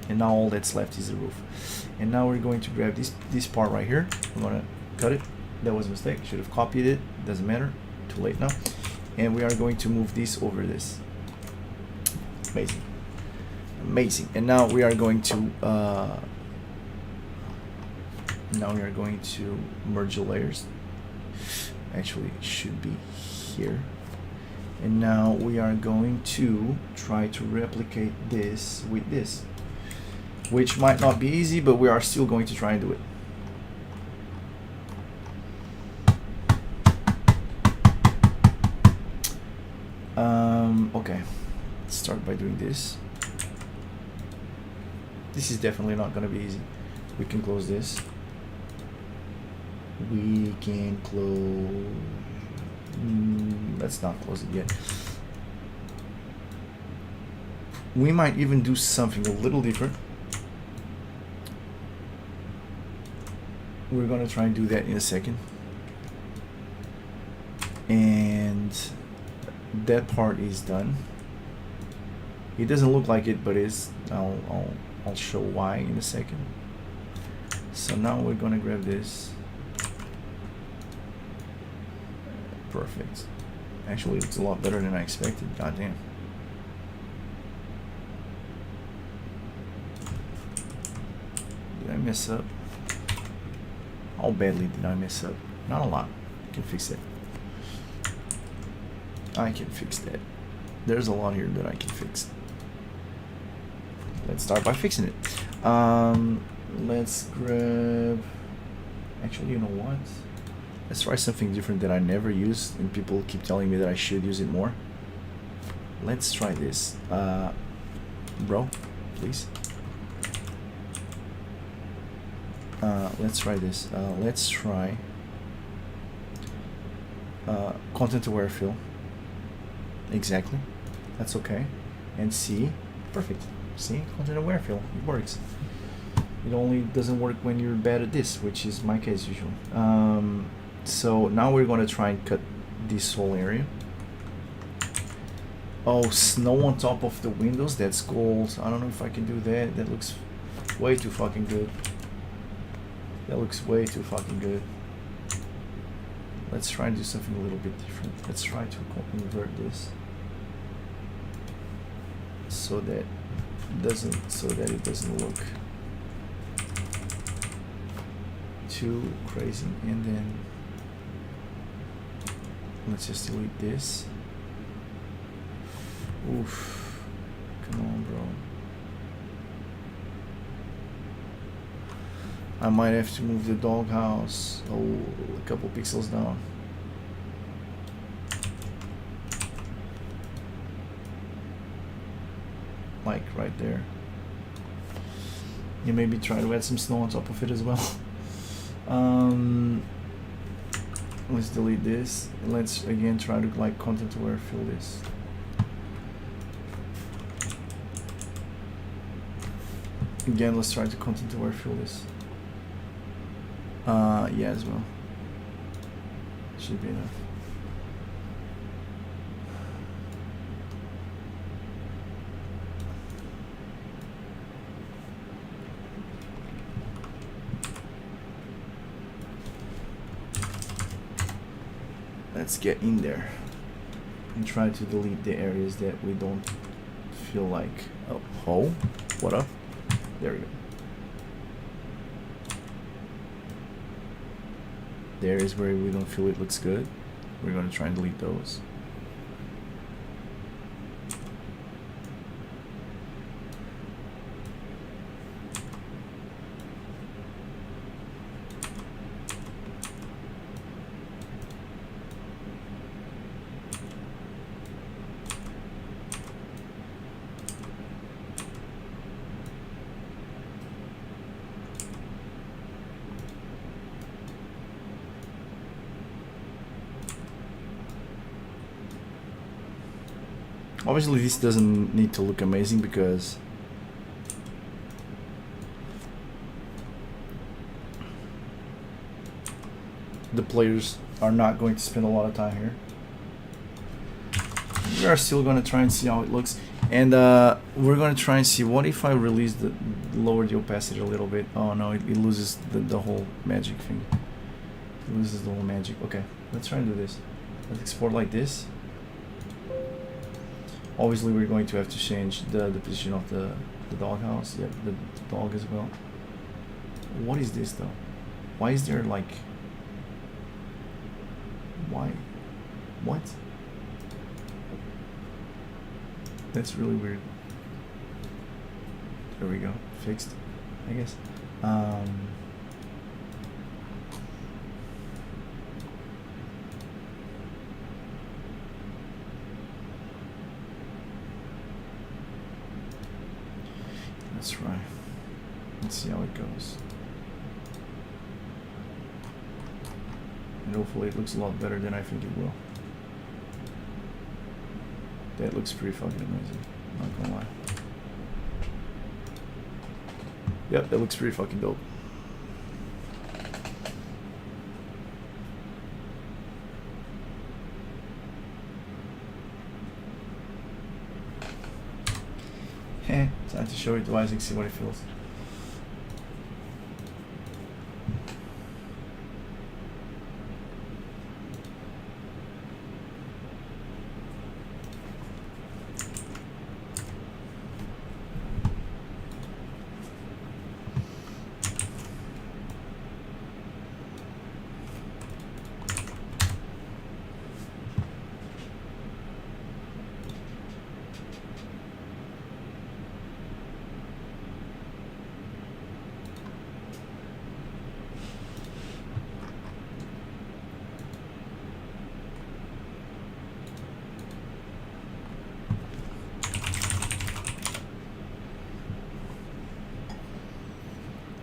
And now all that's left is the roof. And now we're going to grab this part right here. We're gonna cut it. That was a mistake. Should have copied it. Doesn't matter. Too late now. And we are going to move this over this. Amazing. Amazing. And now we are going to merge the layers. Actually, it should be here. And now we are going to try to replicate this with this, which might not be easy, but we are still going to try and do it. Okay, let's start by doing this. This is definitely not going to be easy. We can close this. We can close... let's not close it yet. We might even do something a little different. We're going to try and do that in a second. And that part is done. It doesn't look like it, but it is. I'll show why in a second. So now we're gonna grab this. Perfect. Actually, it's a lot better than I expected. Goddamn. Did I mess up? How badly did I mess up? Not a lot. I can fix it. I can fix that. There's a lot here that I can fix. Let's start by fixing it. Let's grab... Actually, you know what? Let's try something different that I never use, and people keep telling me that I should use it more. Let's try this. Bro, please. Let's try this. Let's try content aware fill. Exactly. That's okay. And see. Perfect. See? Content aware fill. It works. It only doesn't work when you're bad at this, which is my case usually. So now we're going to try and cut this whole area. Oh, snow on top of the windows. That's gold. I don't know if I can do that. That looks way too fucking good. That looks way too fucking good. Let's try and do something a little bit different. Let's try to invert this so that it doesn't look too crazy. And then let's just delete this. Oof. Come on, bro. I might have to move the doghouse a couple pixels down. Like right there. You maybe try to add some snow on top of it as well. Let's delete this. Let's again try to like content aware fill this. Again, let's try to content aware fill this. Yeah, as well. Should be enough. Let's get in there and try to delete the areas that we don't feel like. Oh, what up? There we go. The areas where we don't feel it looks good, we're going to try and delete those. Obviously this doesn't need to look amazing because the players are not going to spend a lot of time here. We are still going to try and see how it looks, and we're going to try and see what if I release lower the opacity a little bit. Oh no, it loses the whole magic thing. It loses the whole magic. Okay, let's try and do this. Let's export like this. Obviously we're going to have to change the position of the doghouse. Yep, the dog as well. What is this though? Why is there like... Why? What? That's really weird. There we go. Fixed, I guess. Let's try. Let's see how it goes. And hopefully it looks a lot better than I think it will. That looks pretty fucking amazing, not gonna lie. Yep, that looks pretty fucking dope. Time to show it to Isaac, see what it feels.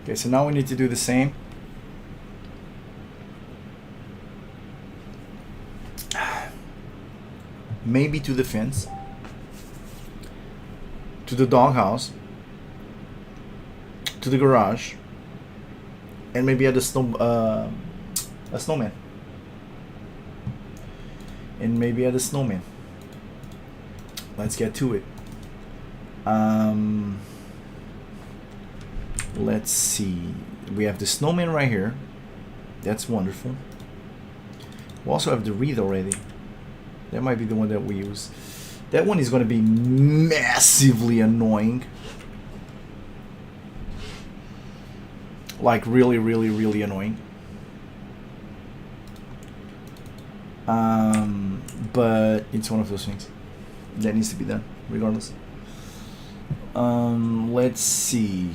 Okay, so now we need to do the same. Maybe to the fence, to the doghouse, to the garage, and maybe add a snowman. And maybe add a snowman. Let's get to it. Let's see. We have the snowman right here. That's wonderful. We also have the wreath already. That might be the one that we use. That one is going to be massively annoying. Like really, really, really annoying. But it's one of those things that needs to be done regardless. Let's see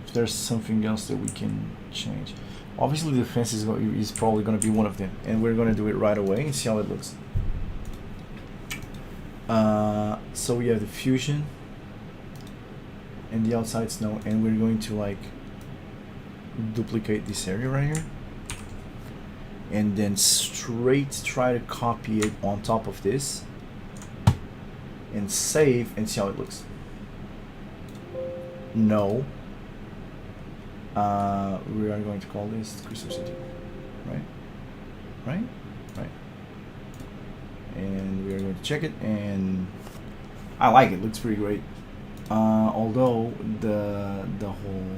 if there's something else that we can change. Obviously the fence is probably going to be one of them, and we're going to do it right away and see how it looks. So we have the fusion and the outside snow, and we're going to like duplicate this area right here and then straight try to copy it on top of this and save and see how it looks. No. We are going to call this Crystal City, right? Right? Right. And we are going to check it, and I like it. Looks pretty great. Although the whole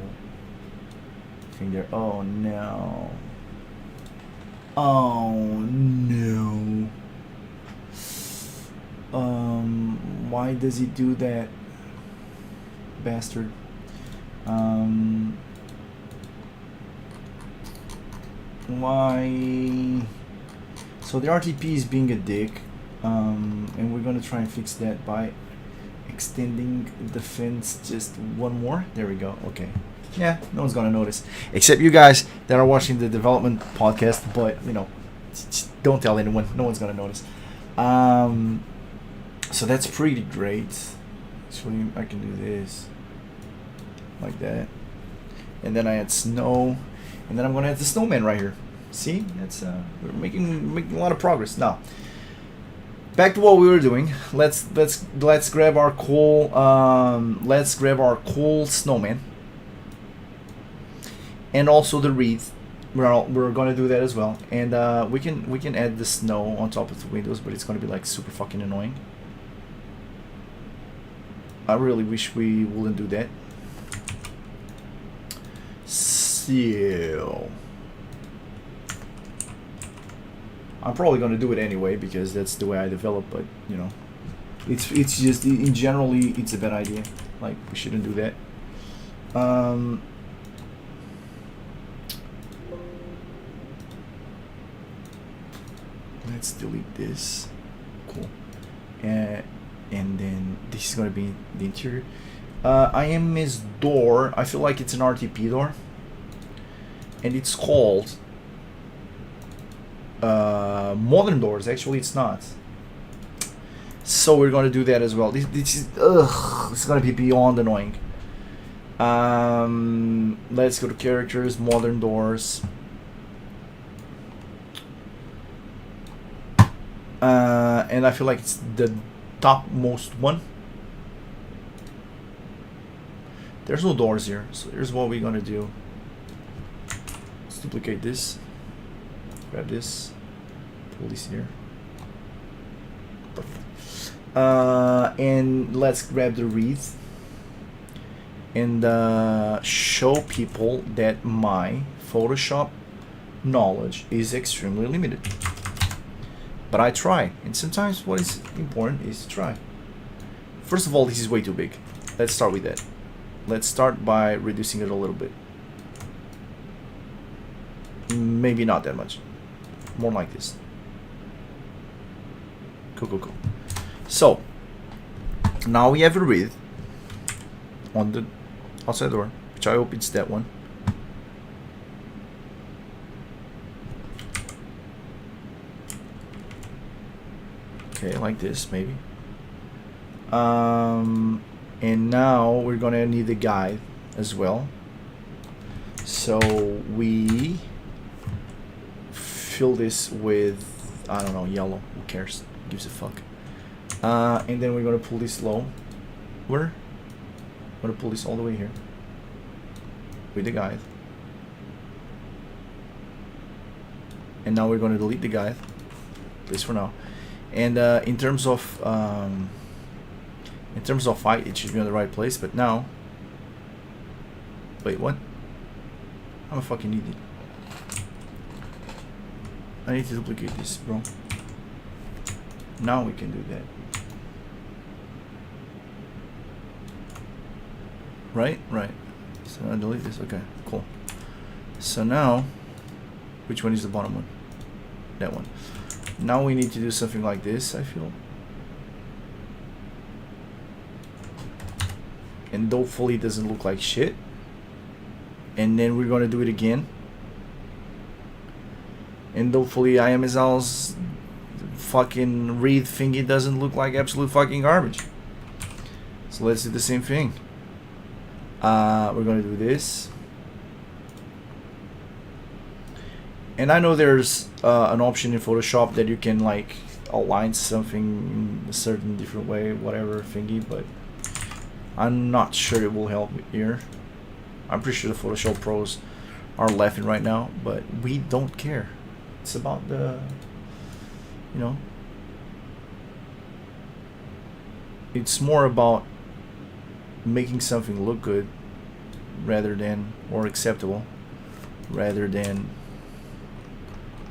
thing there. Oh no. Oh no. Why does he do that, bastard? Why? So the RTP is being a dick, and we're gonna try and fix that by extending the fence just one more. There we go. Okay. Yeah, no one's gonna notice except you guys that are watching the development podcast. But you know, don't tell anyone. No one's gonna notice. So that's pretty great. So I can do this like that, and then I add snow, and then I'm gonna add the snowman right here. See, that's we're making a lot of progress now. Back to what we were doing. Let's grab our cool snowman, and also the wreath. We're gonna do that as well, and we can add the snow on top of the windows, but it's gonna be like super fucking annoying. I really wish we wouldn't do that. So I'm probably gonna do it anyway because that's the way I develop. But you know, it's just in generally it's a bad idea. Like we shouldn't do that. Let's delete this. Cool. And then this is gonna be the interior. IM's door. I feel like it's an RTP door, and it's called Modern Doors. Actually, it's not. So we're gonna do that as well. This is it's gonna be beyond annoying. Let's go to characters, Modern Doors. And I feel like it's the topmost one. There's no doors here, so here's what we're gonna do. Let's duplicate this, grab this, pull this here. Perfect. And let's grab the wreath and show people that my Photoshop knowledge is extremely limited. But I try, and sometimes what is important is to try. First of all, this is way too big. Let's start with that. Let's start by reducing it a little bit. Maybe not that much. More like this. Cool. So, now we have a wreath on the outside door, which I hope it's that one. Okay, like this maybe. And now we're gonna need a guide as well. So we fill this with, I don't know, yellow. Who cares? Gives a fuck. And then we're gonna pull this low. We're gonna pull this all the way here with the guide. And now we're gonna delete the guide. At least for now. And in terms of height, it should be on the right place. But now, wait, what? I'm a fucking idiot. I need to duplicate this, bro. Now we can do that. Right. So I delete this. Okay, cool. So now, which one is the bottom one? That one. Now we need to do something like this, I feel. And hopefully it doesn't look like shit. And then we're gonna do it again. And hopefully IMSL's fucking read thingy doesn't look like absolute fucking garbage. So let's do the same thing. We're gonna do this. And I know there's an option in Photoshop that you can like align something in a certain different way, whatever thingy, but I'm not sure it will help here. I'm pretty sure the Photoshop pros are laughing right now, but we don't care. It's about the, you know, it's more about making something look good rather than, or acceptable, rather than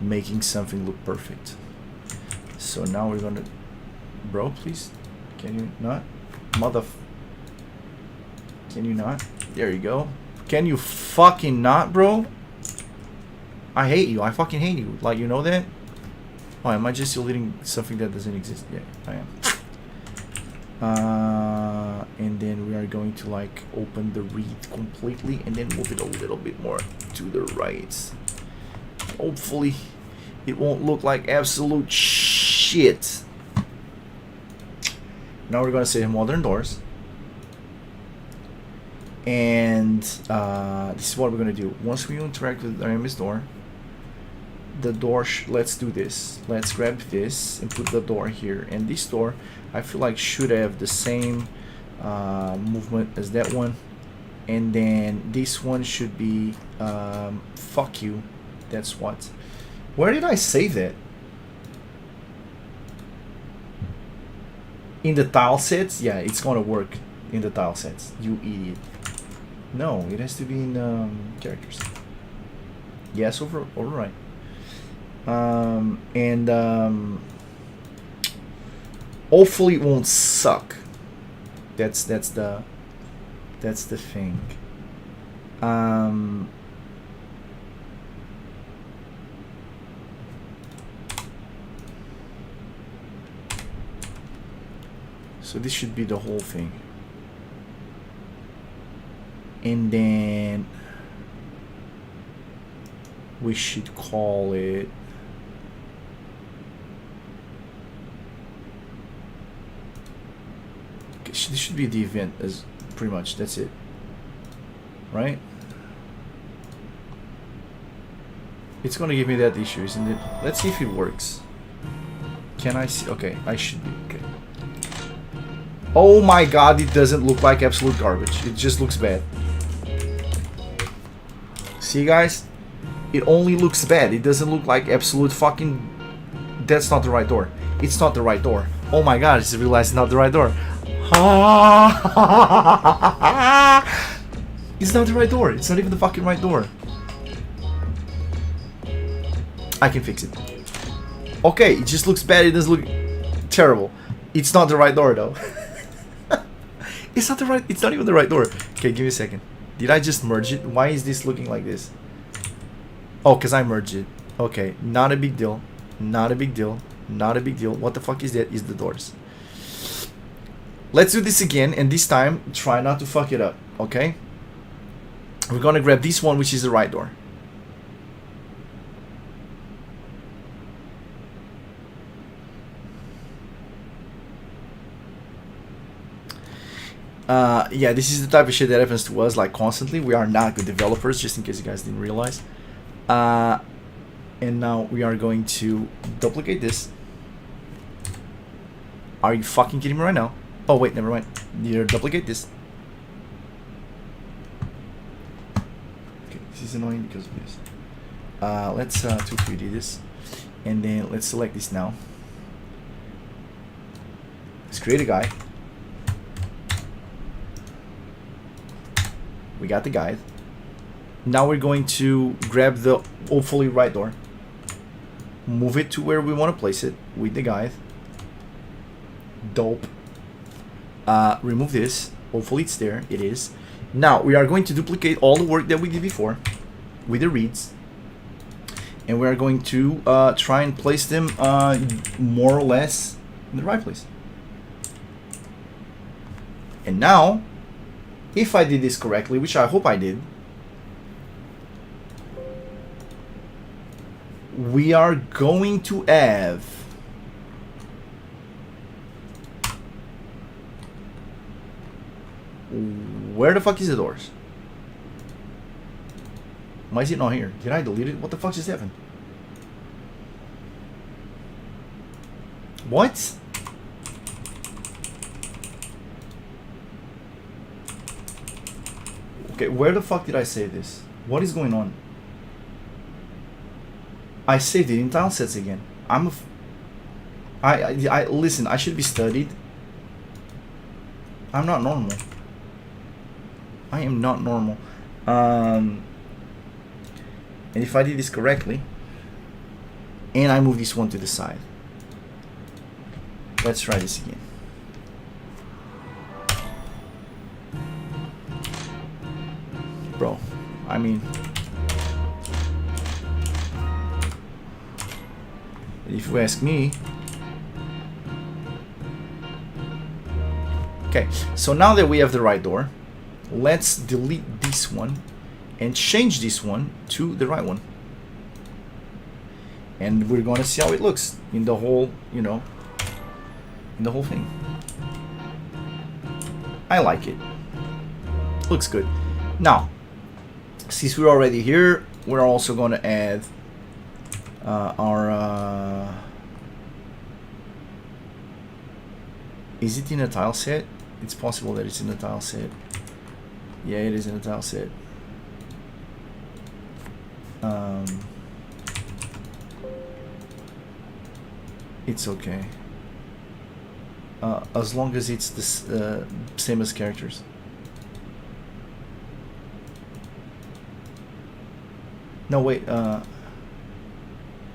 making something look perfect. So now we're gonna, bro, please, can you not, can you not? There you go. Can you fucking not, bro? I hate you. I fucking hate you. Like, you know that? Oh, am I just deleting something that doesn't exist? Yeah, I am. And then we are going to like open the read completely and then move it a little bit more to the right. Hopefully it won't look like absolute shit. Now we're gonna say modern doors. And this is what we're gonna do. Once we interact with the MS door, the door, let's do this. Let's grab this and put the door here. And this door, I feel like should have the same movement as that one. And then this one should be fuck you. That's what. Where did I save that? In the tile sets? Yeah, it's gonna work in the tile sets. You idiot. No, it has to be in characters. Yes, override. Hopefully it won't suck. That's the thing. So this should be the whole thing. And then we should call it this should be the event, as pretty much that's it, right? It's gonna give me that issue, isn't it? Let's see if it works. Can I see? Okay, I should be okay. Oh my god, it doesn't look like absolute garbage. It just looks bad. See, guys? It only looks bad. It doesn't look like absolute fucking... That's not the right door. It's not the right door. Oh my god, I just realized it's not the right door. It's not the right door. It's not even the fucking right door. I can fix it. Okay, it just looks bad. It doesn't look terrible. It's not the right door, though. It's not the right... It's not even the right door. Okay, give me a second. Did I just merge it? Why is this looking like this? Oh, because I merged it. Okay, not a big deal. Not a big deal. Not a big deal. What the fuck is that? Is the doors. Let's do this again, and this time, try not to fuck it up, okay? We're gonna grab this one, which is the right door. Yeah, this is the type of shit that happens to us like constantly. We are not good developers, just in case you guys didn't realize. And now we are going to duplicate this. Are you fucking kidding me right now? Oh wait, never mind. You duplicate this. Okay, this is annoying because of this. Let's 2D this, and then let's select this now. Let's create a guide. We got the guide. Now we're going to grab the hopefully right door. Move it to where we want to place it with the guide. Dope. Remove this. Hopefully it's there. It is. Now we are going to duplicate all the work that we did before with the reads. And we are going to try and place them more or less in the right place. And now, if I did this correctly, which I hope I did, we are going to have where the fuck is the doors? Why is it not here? Did I delete it? What the fuck just happened? What? Okay, where the fuck did I save this? What is going on? I saved it in tile sets again. I listen, I should be studied. I'm not normal. I am not normal. And if I did this correctly, and I move this one to the side. Let's try this again. Bro, I mean, if you ask me. Okay, so now that we have the right door, let's delete this one and change this one to the right one. And we're gonna see how it looks in the whole, you know, in the whole thing. I like it. Looks good. Now, since we're already here, we're also gonna add our is it in a tile set? It's possible that it's in a tile set. Yeah, it is in a tile set. It's okay. As long as it's the same as characters. No, wait.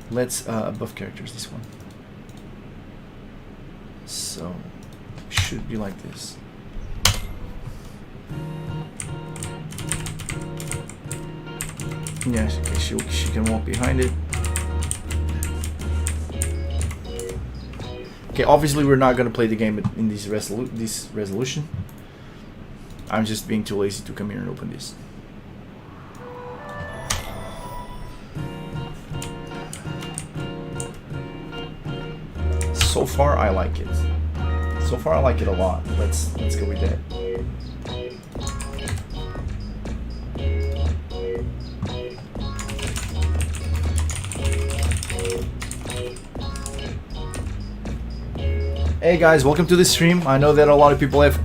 Let's above characters, this one. So, should be like this. Yes, okay, she can walk behind it. Okay, obviously we're not gonna play the game in this resolution. I'm just being too lazy to come here and open this. So far, I like it. So far, I like it a lot. Let's go with that. Hey guys, welcome to the stream. I know that a lot of people have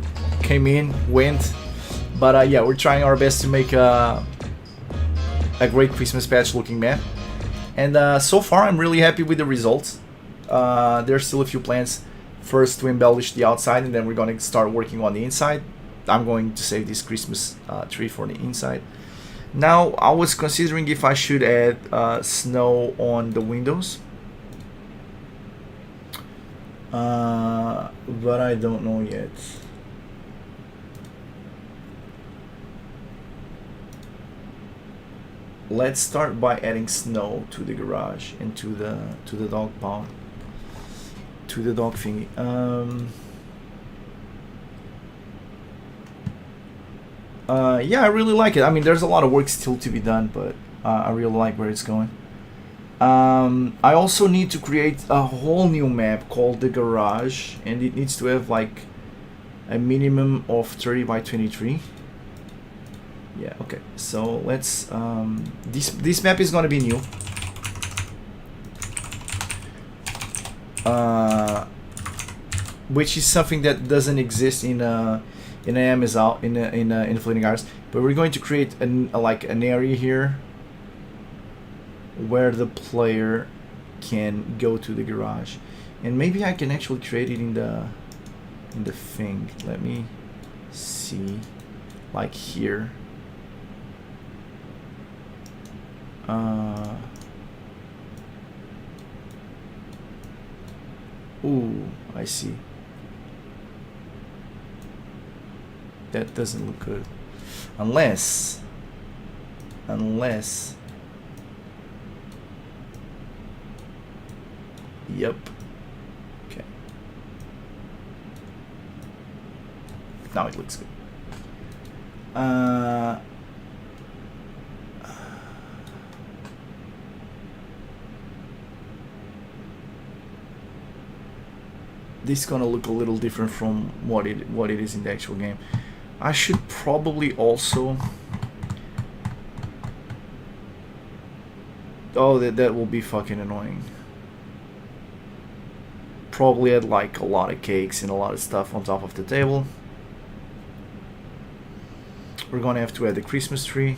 came in, went, but yeah, we're trying our best to make a great Christmas patch looking map. And so far, I'm really happy with the results. There's still a few plans. First to embellish the outside, and then we're going to start working on the inside. I'm going to save this Christmas tree for the inside. Now, I was considering if I should add snow on the windows. But I don't know yet. Let's start by adding snow to the garage and to the dog pound. To the dog thingy. Yeah, I really like it. I mean, there's a lot of work still to be done, but I really like where it's going. I also need to create a whole new map called the garage, and it needs to have like a minimum of 30 by 23. Yeah, okay. So let's this map is gonna be new. Which is something that doesn't exist in Amazon in Fleeting Hours, but we're going to create like an area here where the player can go to the garage, and maybe I can actually create it in the thing. Let me see, like here. Ooh, I see. That doesn't look good. Unless yep. Okay. Now it looks good. This is gonna look a little different from what it is in the actual game. I should probably also. Oh, that will be fucking annoying. Probably add like a lot of cakes and a lot of stuff on top of the table. we're gonna have to add the Christmas tree,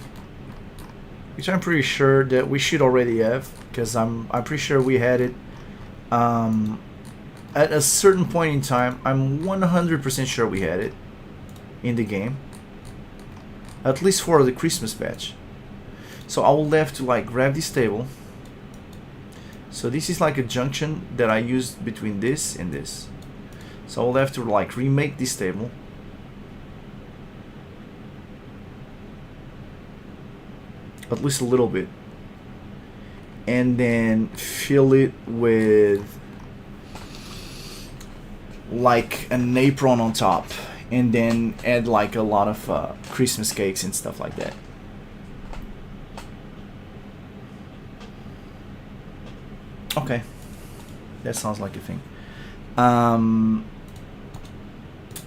which I'm pretty sure that we should already have, because I'm pretty sure we had it at a certain point in time. I'm 100% sure we had it in the game, at least for the Christmas patch. So I will have to like grab this table. So this is like a junction that I used between this and this. So I'll have to like remake this table. At least a little bit. And then fill it with like an apron on top. And then add like a lot of Christmas cakes and stuff like that. Okay, that sounds like a thing.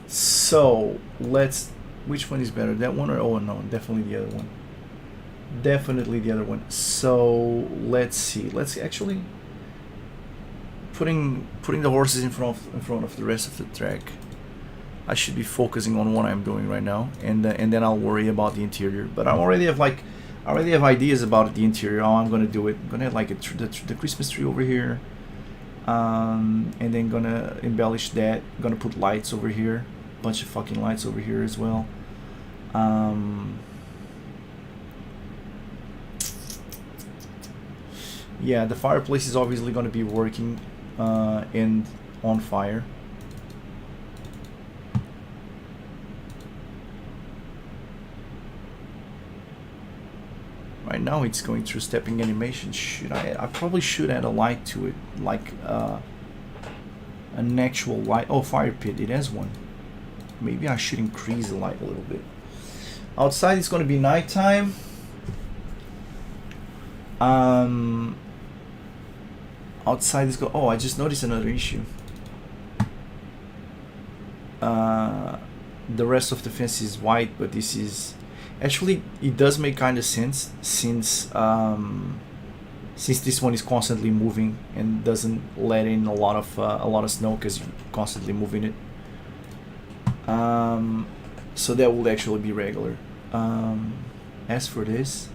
So let's. Which one is better? That one or oh no? Definitely the other one. Definitely the other one. So let's see. Let's actually putting the horses in front of the rest of the track. I should be focusing on what I'm doing right now, and then I'll worry about the interior. But I already have ideas about the interior, how I'm gonna do it. I'm gonna have like the Christmas tree over here, and then gonna embellish that. Gonna put lights over here, bunch of fucking lights over here as well. Yeah, the fireplace is obviously gonna be working and on fire. Right now it's going through stepping animation. I probably should add a light to it, like an actual light. Oh, fire pit, it has one. Maybe I should increase the light a little bit. Outside it's going to be nighttime. Outside is oh, I just noticed another issue. The rest of the fence is white, but this is actually, it does make kind of sense since this one is constantly moving and doesn't let in a lot of snow because you're constantly moving it. So that will actually be regular. As for this,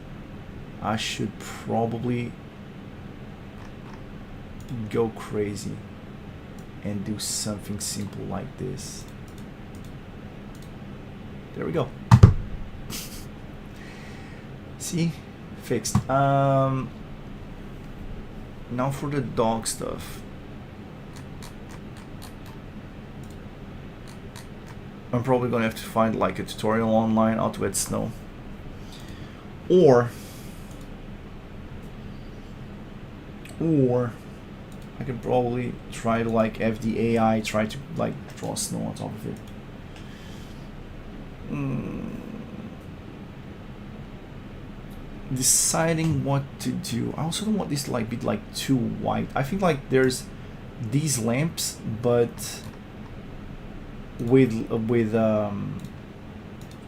I should probably go crazy and do something simple like this. There we go. See? Fixed. Now for the dog stuff. I'm probably gonna have to find like a tutorial online how to add snow. Or I can probably try to like have the AI try to like draw snow on top of it. Deciding what to do. I also don't want this to like be like too white. I think like there's these lamps, but with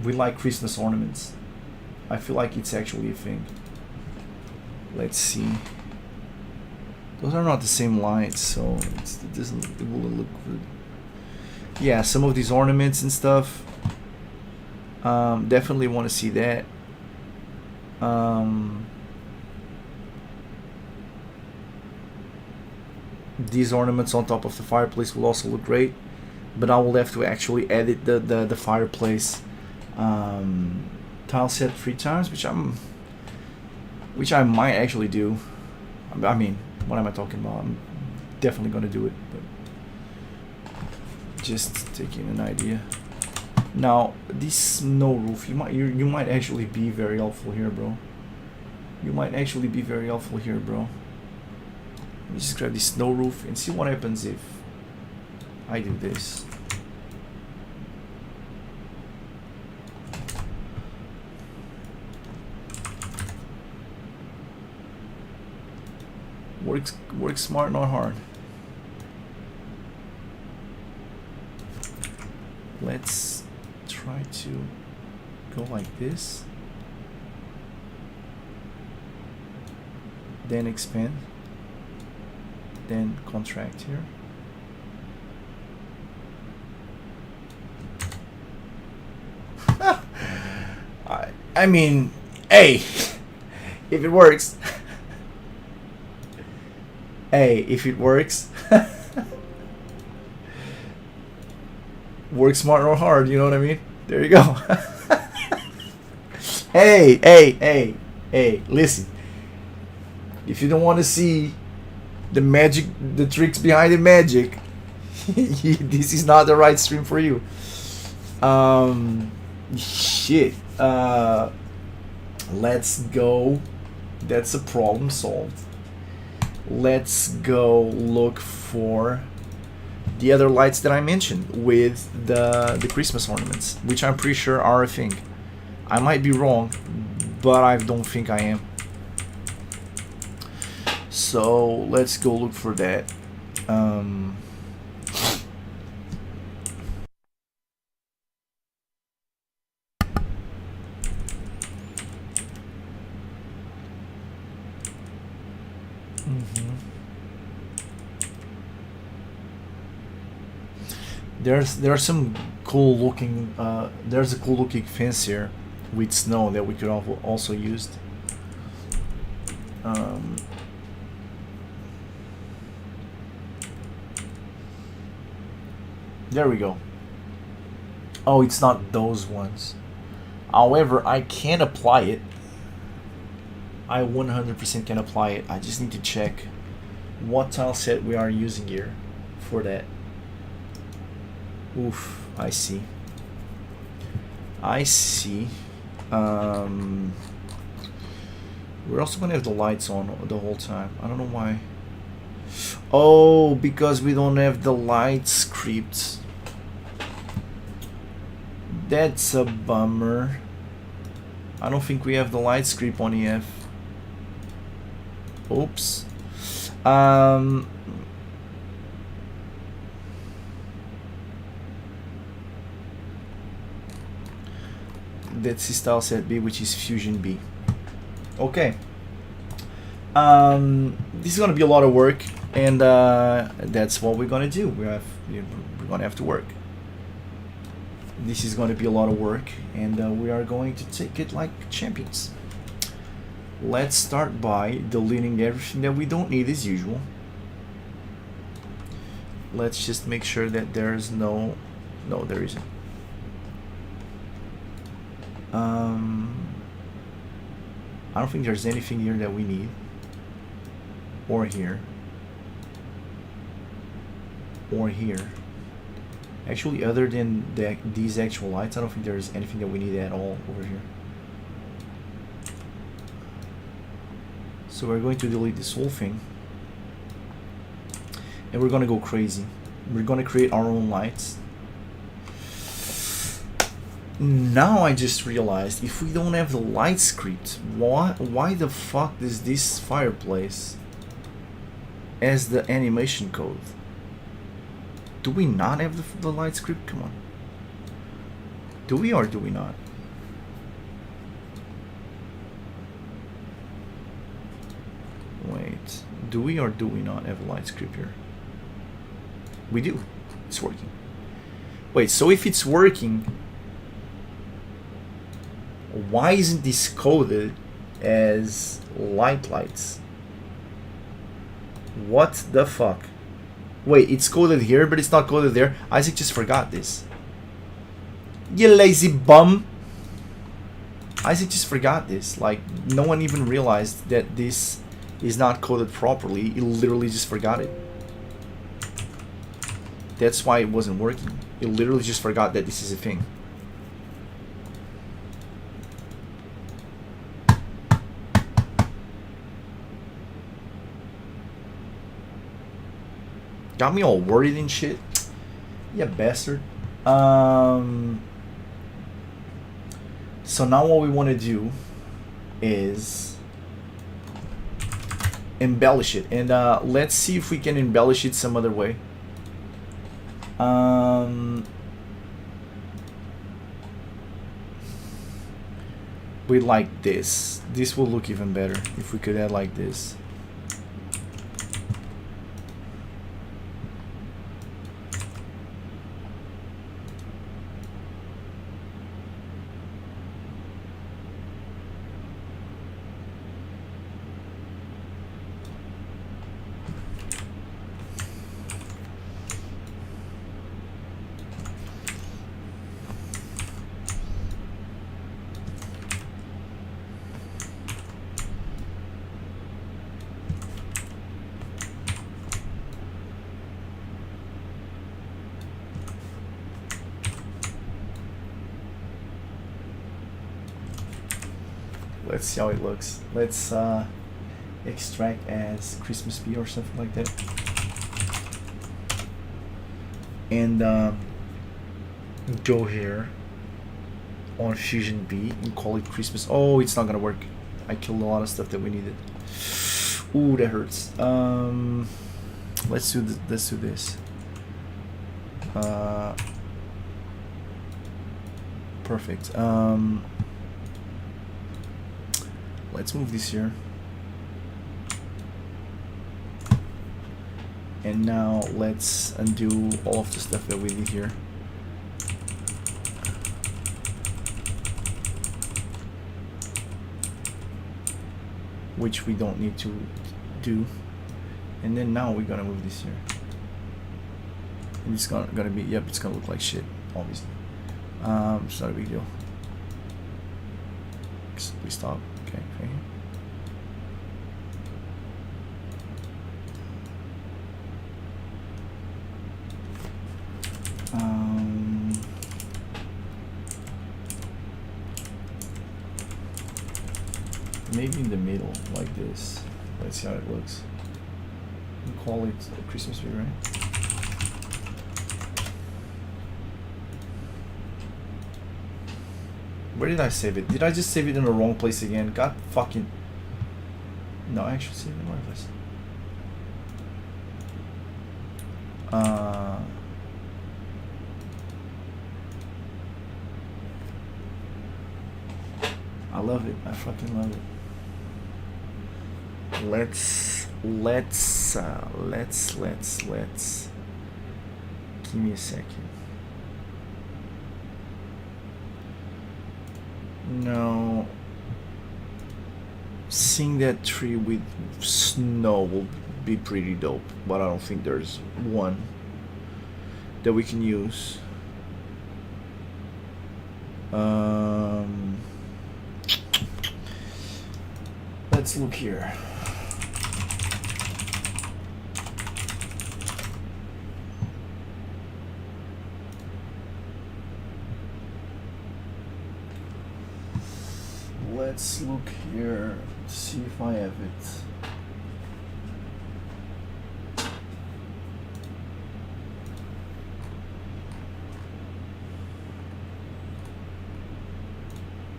like Christmas ornaments. I feel like it's actually a thing. Let's see. Those are not the same lights, so it will look good. Yeah, some of these ornaments and stuff. Definitely want to see that. These ornaments on top of the fireplace will also look great, but I will have to actually edit the fireplace tile set 3 times, which I might actually do. I mean, what am I talking about? I'm definitely gonna do it, but just taking an idea. Now this snow roof, you might actually be very helpful here, bro. You might actually be very helpful here, bro. Let me just grab this snow roof and see what happens if I do this. Work smart, not hard. Let's try to go like this, then expand, then contract here. I mean, hey, if it works. Hey, if it works. Work smart or hard, you know what I mean? There you go. Hey, listen. If you don't want to see the magic, the tricks behind the magic, this is not the right stream for you. Shit. Let's go. That's a problem solved. Let's go look for the other lights that I mentioned with the Christmas ornaments, which I'm pretty sure are a thing. I might be wrong, but I don't think I am. So let's go look for that. There are some cool looking. There's a cool looking fence here with snow that we could also use. There we go. Oh, it's not those ones. However, I can apply it. I 100% can apply it. I just need to check what tile set we are using here for that. Oof, I see. I see. We're also gonna have the lights on the whole time. I don't know why. Oh, because we don't have the light script. That's a bummer. I don't think we have the light script on EF. Oops. That's the style set B, which is Fusion B. Okay. This is gonna be a lot of work, and that's what we're gonna do. We're gonna have to work. This is gonna be a lot of work, and we are going to take it like champions. Let's start by deleting everything that we don't need as usual. Let's just make sure that there's no there isn't. I don't think there's anything here that we need, or here, or here. Actually, other than these actual lights, I don't think there's anything that we need at all over here. So we're going to delete this whole thing, and we're gonna go crazy. We're gonna create our own lights. Now I just realized, if we don't have the light script, why the fuck does this fireplace as the animation code? Do we not have the light script? Come on. Do we or do we not? Wait, do we or do we not have a light script here? We do. It's working. Wait, so if it's working, why isn't this coded as lights? What the fuck? Wait, it's coded here, but it's not coded there. Isaac just forgot this. You lazy bum. Isaac just forgot this. Like, no one even realized that this is not coded properly. He literally just forgot it. That's why it wasn't working. He literally just forgot that this is a thing. Got me all worried and shit. Yeah, bastard. So now what we want to do is embellish it, and let's see if we can embellish it some other way. We like this. This will look even better if we could add like this. Let's see how it looks. Let's extract as Christmas B or something like that. And go here on Fusion B and call it Christmas. Oh, it's not gonna work. I killed a lot of stuff that we needed. Ooh, that hurts. Let's do this. Perfect. Let's move this here. And now let's undo all of the stuff that we did here. Which we don't need to do. And then now we're gonna move this here. And it's gonna be, yep, it's gonna look like shit, obviously. It's not a big deal. We stop. Okay. Maybe in the middle, like this. Let's see how it looks. We call it a Christmas tree, right? Where did I save it? Did I just save it in the wrong place again? God fucking... No, I actually saved it in the right place. I love it. I fucking love it. Let's give me a second. No, seeing that tree with snow will be pretty dope, but I don't think there's one that we can use. Let's look here. Let's look here to see if I have it.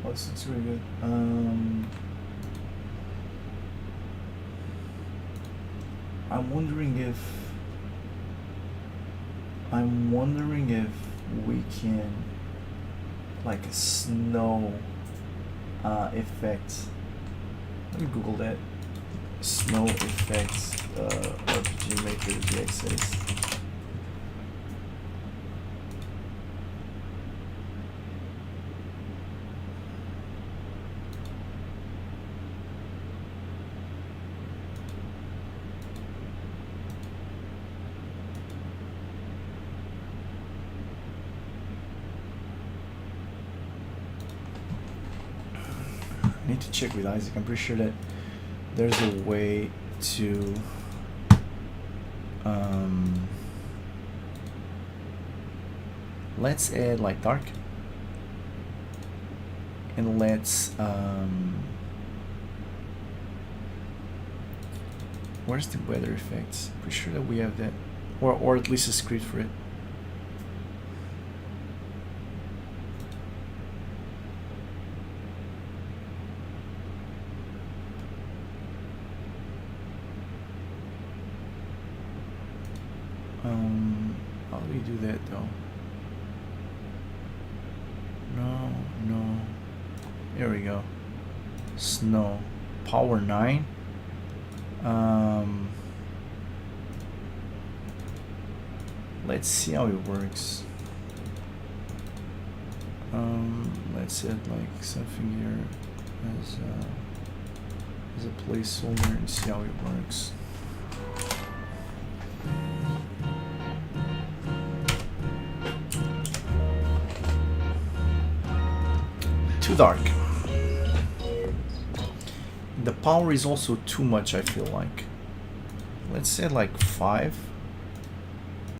Oh, this looks really good. I'm wondering if we can, like, a snow effect. Let me Google that. Snow effects RPG Maker GXS. I need to check with Isaac. I'm pretty sure that there's a way to let's add like dark, and let's where's the weather effects? Pretty sure that we have that, or at least a script for it. How do we do that though? No. Here we go. Snow. Power 9. Let's see how it works. Let's add like something here as a placeholder and see how it works. Too dark. The power is also too much, I feel like. Let's say like 5.